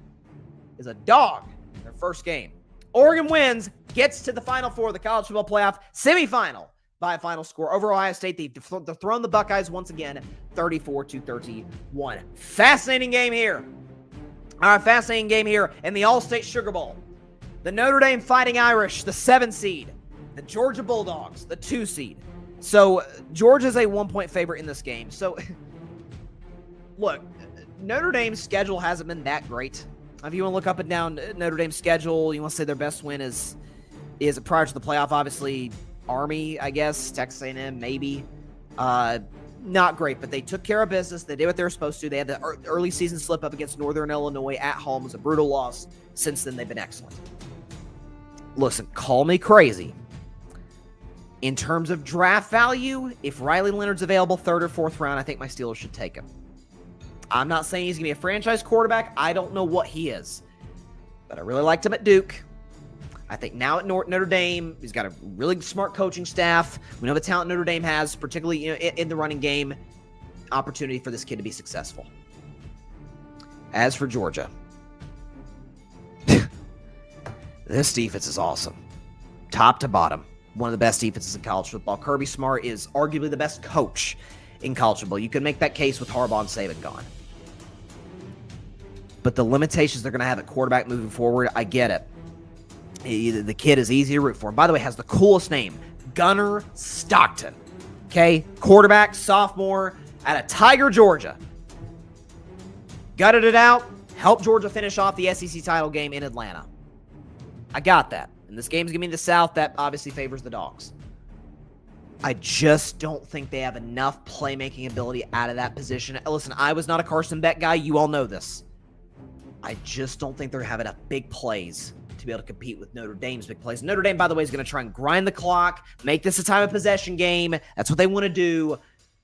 A: is a dog in their first game. Oregon wins, gets to the Final Four of the College Football Playoff semifinal by a final score over Ohio State. They've thrown the Buckeyes once again, 34-31. Fascinating game here. All right, fascinating game here in the All-State Sugar Bowl. The Notre Dame Fighting Irish, the 7 seed. The Georgia Bulldogs, the 2 seed. So Georgia's a 1-point favorite in this game. So, look, Notre Dame's schedule hasn't been that great. If you want to look up and down Notre Dame's schedule, you want to say their best win is prior to the playoff, obviously, Army, I guess, Texas A&M, maybe. Not great, but they took care of business. They did what they were supposed to. They had the early season slip up against Northern Illinois at home. It was a brutal loss. Since then, they've been excellent. Listen, call me crazy. In terms of draft value, if Riley Leonard's available 3rd or 4th round, I think my Steelers should take him. I'm not saying he's going to be a franchise quarterback. I don't know what he is. But I really liked him at Duke. I think now at Notre Dame, he's got a really smart coaching staff. We know the talent Notre Dame has, particularly in the running game. Opportunity for this kid to be successful. As for Georgia, this defense is awesome. Top to bottom, one of the best defenses in college football. Kirby Smart is arguably the best coach in college football. You can make that case with Harbaugh and Saban gone. But the limitations they're going to have at quarterback moving forward, I get it. The kid is easy to root for. And by the way, has the coolest name, Gunnar Stockton. Okay, quarterback, sophomore, out of Tiger, Georgia. Gutted it out, help Georgia finish off the SEC title game in Atlanta. I got that. And this game's going to be in the South. That obviously favors the Dogs. I just don't think they have enough playmaking ability out of that position. Listen, I was not a Carson Beck guy. You all know this. I just don't think they're having enough big plays to be able to compete with Notre Dame's big plays. Notre Dame, by the way, is going to try and grind the clock, make this a time of possession game. That's what they want to do.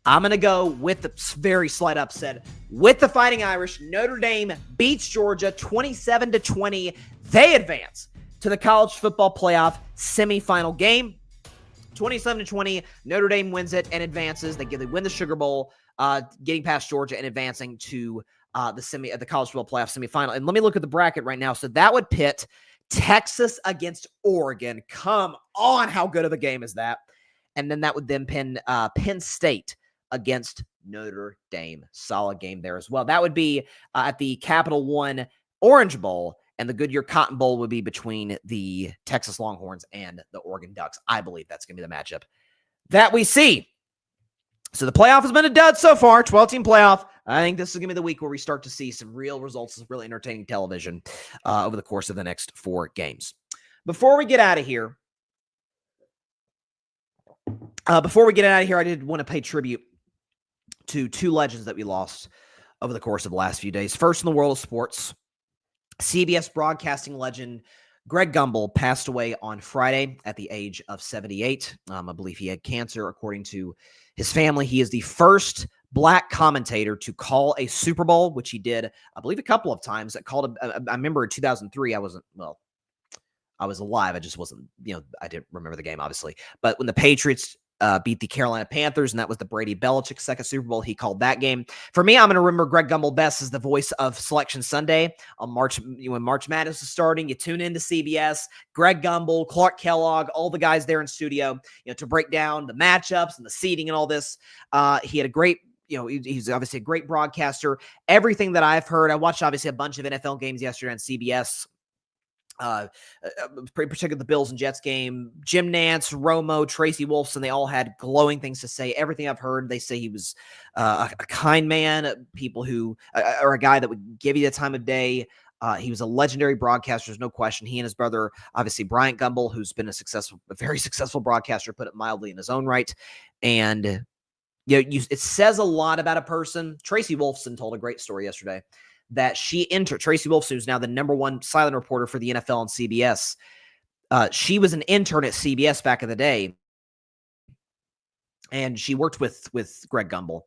A: I'm going to go with the very slight upset with the Fighting Irish. Notre Dame beats Georgia 27-20. They advance to the College Football Playoff semifinal game. 27-20. Notre Dame wins it and advances. They win the Sugar Bowl, getting past Georgia and advancing to the College Football Playoff semifinal. And let me look at the bracket right now. So that would pit Texas against Oregon. Come on, how good of a game is that? And then that would then pin Penn State against Notre Dame. Solid game there as well. That would be at the Capital One Orange Bowl, and the Goodyear Cotton Bowl would be between the Texas Longhorns and the Oregon Ducks. I believe that's going to be the matchup that we see. So the playoff has been a dud so far, 12-team playoff. I think this is going to be the week where we start to see some real results, some really entertaining television over the course of the next 4 games. Before we get out of here, I did want to pay tribute to 2 legends that we lost over the course of the last few days. First in the world of sports, CBS broadcasting legend Greg Gumbel passed away on Friday at the age of 78. I believe he had cancer, according to his family. He is the first Black commentator to call a Super Bowl, which he did, I believe, a couple of times. I remember in 2003, I was alive. I just wasn't, I didn't remember the game, obviously. But when the Patriots beat the Carolina Panthers, and that was the Brady Belichick second Super Bowl, he called that game. For me, I'm going to remember Greg Gumbel best as the voice of Selection Sunday on when March Madness is starting. You tune into CBS, Greg Gumbel, Clark Kellogg, all the guys there in studio, to break down the matchups and the seeding and all this. He had a great, he's obviously a great broadcaster. Everything that I've heard, I watched obviously a bunch of NFL games yesterday on CBS. Particularly the Bills and Jets game. Jim Nantz, Romo, Tracy Wolfson, they all had glowing things to say. Everything I've heard, they say he was a kind man, people who, or a guy that would give you the time of day. He was a legendary broadcaster, there's no question. He and his brother, obviously Bryant Gumbel, who's been a very successful broadcaster, put it mildly, in his own right. And it says a lot about a person. Tracy Wolfson told a great story yesterday that she entered. Tracy Wolfson, who's now the #1 silent reporter for the NFL on CBS. She was an intern at CBS back in the day, and she worked with Greg Gumbel.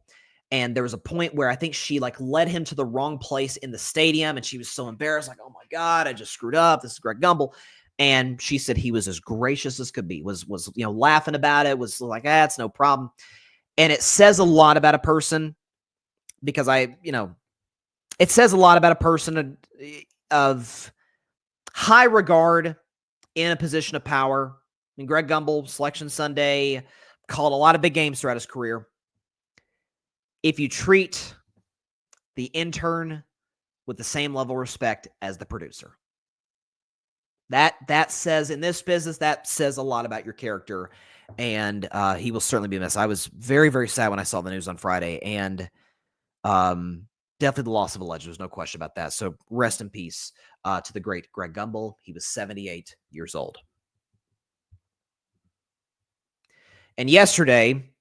A: And there was a point where I think she led him to the wrong place in the stadium, and she was so embarrassed, oh my God, I just screwed up. This is Greg Gumbel. And she said he was as gracious as could be, was laughing about it, was like, it's no problem. And it says a lot about a person, because it says a lot about a person of high regard in a position of power. Greg Gumbel, Selection Sunday, called a lot of big games throughout his career. If you treat the intern with the same level of respect as the producer, that says, in this business, that says a lot about your character, and he will certainly be missed. I was very, very sad when I saw the news on Friday, and definitely the loss of a legend. There's no question about that. So rest in peace to the great Greg Gumbel. He was 78 years old. And yesterday,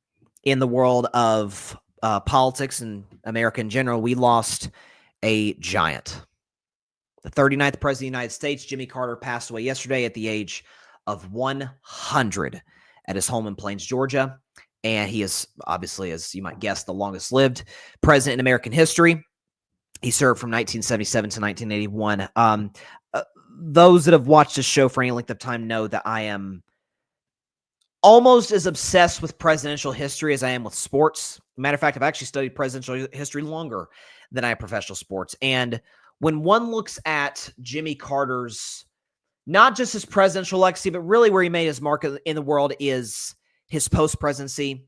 A: in the world of politics and America in general, we lost a giant. The 39th president of the United States, Jimmy Carter, passed away yesterday at the age of 100 at his home in Plains, Georgia. And he is obviously, as you might guess, the longest lived president in American history. He served from 1977 to 1981. Those that have watched this show for any length of time know that I am almost as obsessed with presidential history as I am with sports. Matter of fact, I've actually studied presidential history longer than I have professional sports. And when one looks at Jimmy Carter's, not just his presidential legacy, but really where he made his mark in the world is his post-presidency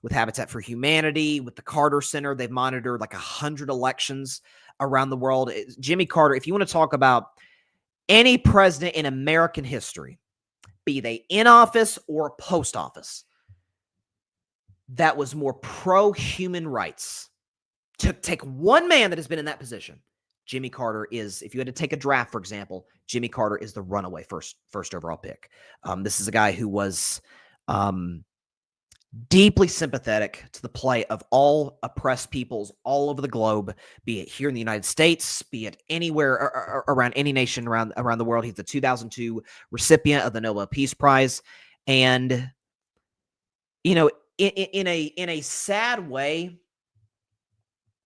A: with Habitat for Humanity, with the Carter Center. They've monitored 100 elections around the world. Jimmy Carter, if you want to talk about any president in American history, be they in office or post office, that was more pro-human rights, to take one man that has been in that position, Jimmy Carter is, if you had to take a draft, for example, Jimmy Carter is the runaway first overall pick. This is a guy who was deeply sympathetic to the plight of all oppressed peoples all over the globe, be it here in the United States, be it anywhere around any nation around the world. He's the 2002 recipient of the Nobel Peace Prize. And, you know, in a sad way,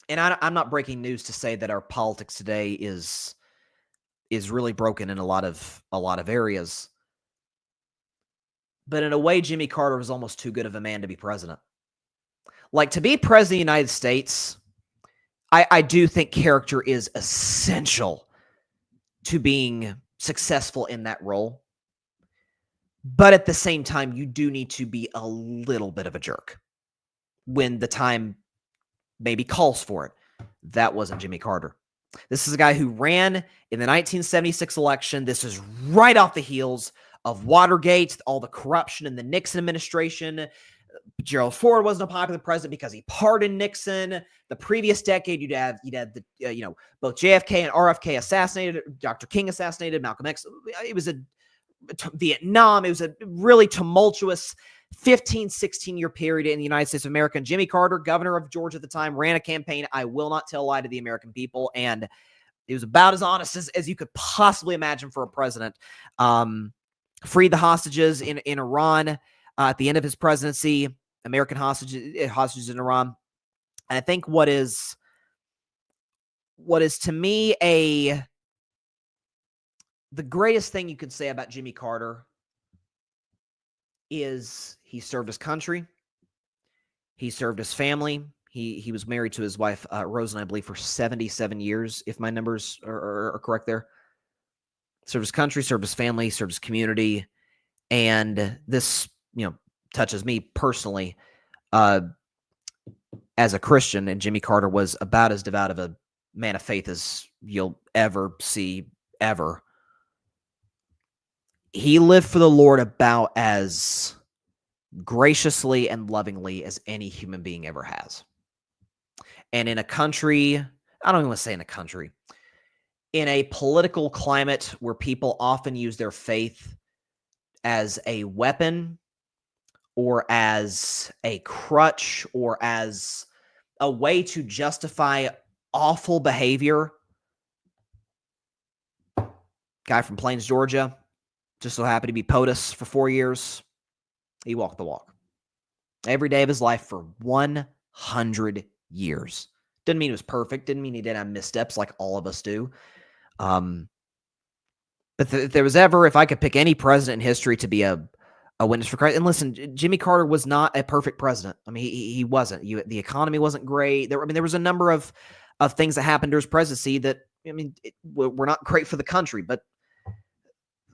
A: and I'm not breaking news to say that our politics today is really broken in a lot of areas. But in a way, Jimmy Carter was almost too good of a man to be president. Like, to be president of the United States, I do think character is essential to being successful in that role. But at the same time, you do need to be a little bit of a jerk when the time maybe calls for it. That wasn't Jimmy Carter. This is a guy who ran in the 1976 election. This is right off the heels of Watergate, all the corruption in the Nixon administration. Gerald Ford wasn't a popular president because he pardoned Nixon. The previous decade, you'd have the both JFK and RFK assassinated, Dr. King assassinated, Malcolm X. It was Vietnam. It was a really tumultuous 15, 16-year period in the United States of America. And Jimmy Carter, governor of Georgia at the time, ran a campaign, I will not tell a lie to the American people. And it was about as honest as you could possibly imagine for a president. Freed the hostages in Iran at the end of his presidency, American hostages in Iran. And I think what is to me the greatest thing you could say about Jimmy Carter is he served his country. He served his family. He was married to his wife, Rosen, I believe, for 77 years, if my numbers are correct there. Served his country, served his family, served his community. And this, touches me personally as a Christian. And Jimmy Carter was about as devout of a man of faith as you'll ever see, ever. He lived for the Lord about as graciously and lovingly as any human being ever has. And in a country, I don't even want to say in a country, in a political climate where people often use their faith as a weapon or as a crutch or as a way to justify awful behavior. Guy from Plains, Georgia, just so happened to be POTUS for 4 years. He walked the walk every day of his life for 100 years. Didn't mean it was perfect. Didn't mean he didn't have missteps like all of us do. But if there was ever, if I could pick any president in history to be a witness for Christ, and listen, Jimmy Carter was not a perfect president. I mean, he wasn't. The economy wasn't great. There was a number of things that happened during his presidency that, were not great for the country, but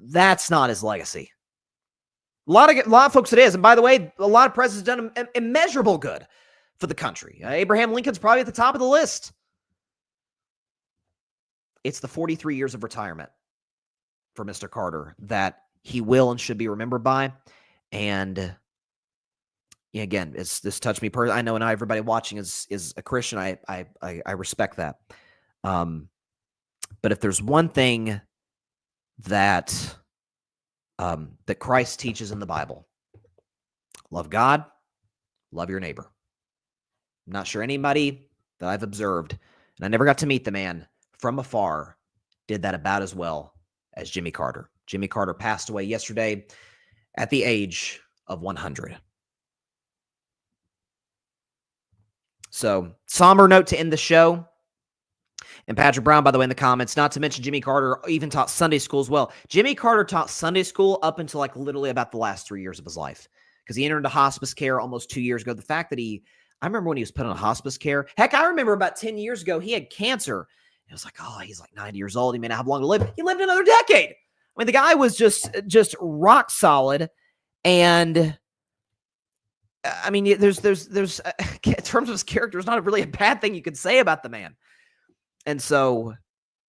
A: that's not his legacy. A lot of folks it is. And by the way, a lot of presidents done immeasurable good for the country. Abraham Lincoln's probably at the top of the list. It's the 43 years of retirement for Mr. Carter that he will and should be remembered by. And again, this touched me personally. I know not everybody watching is a Christian. I respect that. But if there's one thing that Christ teaches in the Bible, love God, love your neighbor. I'm not sure anybody that I've observed, and I never got to meet the man from afar, did that about as well as Jimmy Carter. Jimmy Carter passed away yesterday at the age of 100. So, somber note to end the show. And Patrick Brown, by the way, in the comments, not to mention Jimmy Carter even taught Sunday school as well. Jimmy Carter taught Sunday school up until literally about the last 3 years of his life, because he entered into hospice care almost 2 years ago. The fact that I remember when he was put on hospice care. Heck, I remember about 10 years ago, he had cancer. It was like, oh, he's 90 years old. He may not have long to live. He lived another decade. I mean, the guy was just rock solid. And there's in terms of his character, it's not really a bad thing you could say about the man. And so,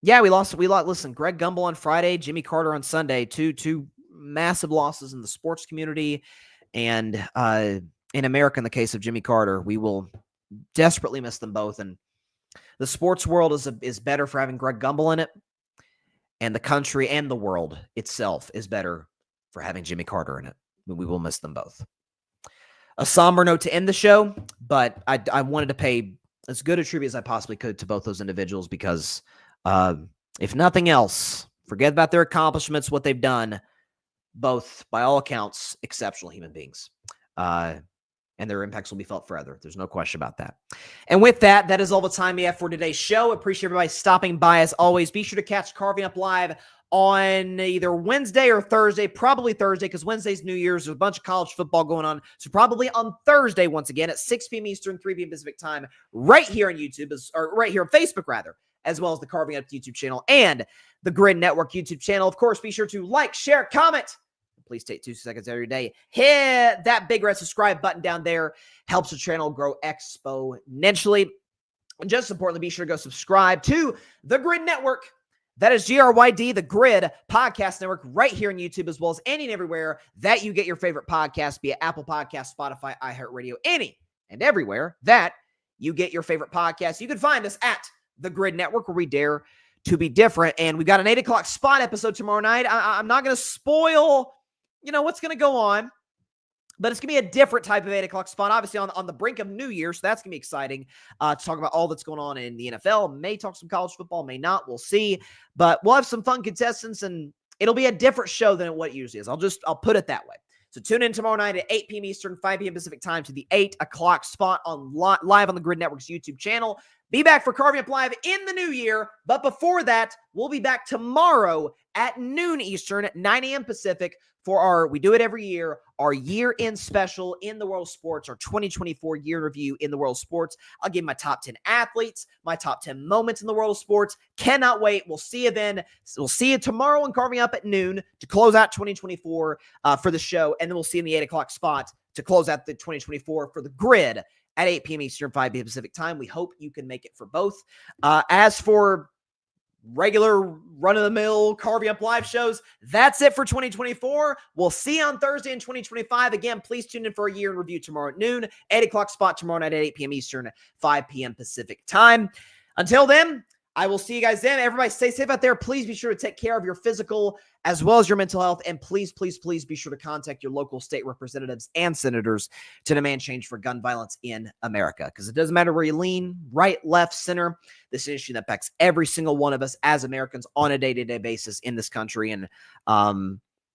A: yeah, we lost. Listen, Greg Gumbel on Friday, Jimmy Carter on Sunday, two massive losses in the sports community. And in America, in the case of Jimmy Carter, we will desperately miss them both. And The sports world is better for having Greg Gumbel in it, and the country and the world itself is better for having Jimmy Carter in it. We will miss them both. A somber note to end the show, but I wanted to pay as good a tribute as I possibly could to both those individuals because, if nothing else, forget about their accomplishments, what they've done. Both, by all accounts, exceptional human beings. And their impacts will be felt forever. There's no question about that. And with that, that is all the time we have for today's show. Appreciate everybody stopping by as always. Be sure to catch Carving Up Live on either Wednesday or Thursday, probably Thursday, because Wednesday's New Year's. There's a bunch of college football going on. So probably on Thursday, once again, at 6 p.m. Eastern, 3 p.m. Pacific time, right here on YouTube, or right here on Facebook, rather, as well as the Carving Up YouTube channel and the Grid Network YouTube channel. Of course, be sure to like, share, comment. Please take 2 seconds every day. Hit that big red subscribe button down there. Helps the channel grow exponentially. And just as importantly, be sure to go subscribe to the Grid Network. That is GRYD, the Grid Podcast Network, right here on YouTube, as well as any and everywhere that you get your favorite podcast, be it Apple Podcasts, Spotify, iHeartRadio, any and everywhere that you get your favorite podcast. You can find us at the Grid Network, where we dare to be different. And we've got an 8 o'clock spot episode tomorrow night. I'm not going to spoil what's going to go on, but it's going to be a different type of 8 o'clock spot, obviously on the brink of New Year, so that's going to be exciting to talk about all that's going on in the NFL. May talk some college football, may not, we'll see, but we'll have some fun contestants, and it'll be a different show than what it usually is. I'll put it that way. So tune in tomorrow night at 8 p.m. Eastern, 5 p.m. Pacific time to the 8 o'clock spot on live on the Grid Network's YouTube channel. Be back for Carving Up Live in the new year, but before that, we'll be back tomorrow at noon Eastern, 9 a.m. Pacific for we do it every year, our year-end special in the world of sports, our 2024 year review in the world of sports. I'll give my top 10 athletes, my top 10 moments in the world of sports. Cannot wait. We'll see you then. We'll see you tomorrow on Carving Up at noon to close out 2024 for the show, and then we'll see you in the 8 o'clock spot to close out the 2024 for the Grid at 8 p.m. Eastern, 5 p.m. Pacific time. We hope you can make it for both. As for regular run-of-the-mill Carving Up Live shows, that's it for 2024. We'll see you on Thursday in 2025. Again, please tune in for a year in review tomorrow at noon, 8 o'clock spot tomorrow night at 8 p.m. Eastern, 5 p.m. Pacific time. Until then, I will see you guys then. Everybody stay safe out there. Please be sure to take care of your physical as well as your mental health. And please, please, please be sure to contact your local state representatives and senators to demand change for gun violence in America. Because it doesn't matter where you lean, right, left, center. This is an issue that affects every single one of us as Americans on a day-to-day basis in this country. And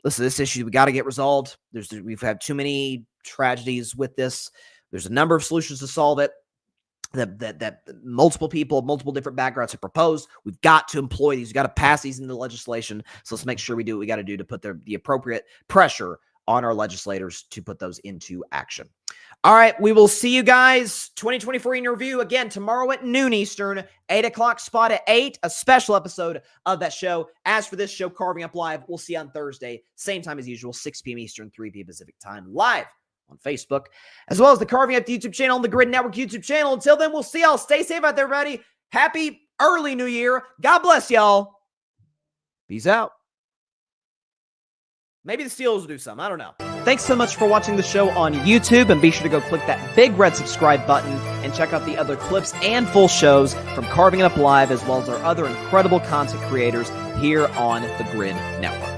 A: listen, this issue, we got to get resolved. We've had too many tragedies with this. There's a number of solutions to solve it. That multiple people, multiple different backgrounds have proposed. We've got to employ these. We've got to pass these into legislation. So let's make sure we do what we got to do to put the appropriate pressure on our legislators to put those into action. All right, we will see you guys 2024 in review again tomorrow at noon Eastern, 8 o'clock spot at 8, a special episode of that show. As for this show, Carving Up Live, we'll see you on Thursday, same time as usual, 6 p.m. Eastern, 3 p.m. Pacific time, live on Facebook, as well as the Carving Up YouTube channel and the Grid Network YouTube channel. Until then, we'll see y'all. Stay safe out there, everybody. Happy early New Year. God bless y'all. Peace out. Maybe the Steelers will do something. I don't know. Thanks so much for watching the show on YouTube, and be sure to go click that big red subscribe button and check out the other clips and full shows from Carving It Up Live, as well as our other incredible content creators here on the Grid Network.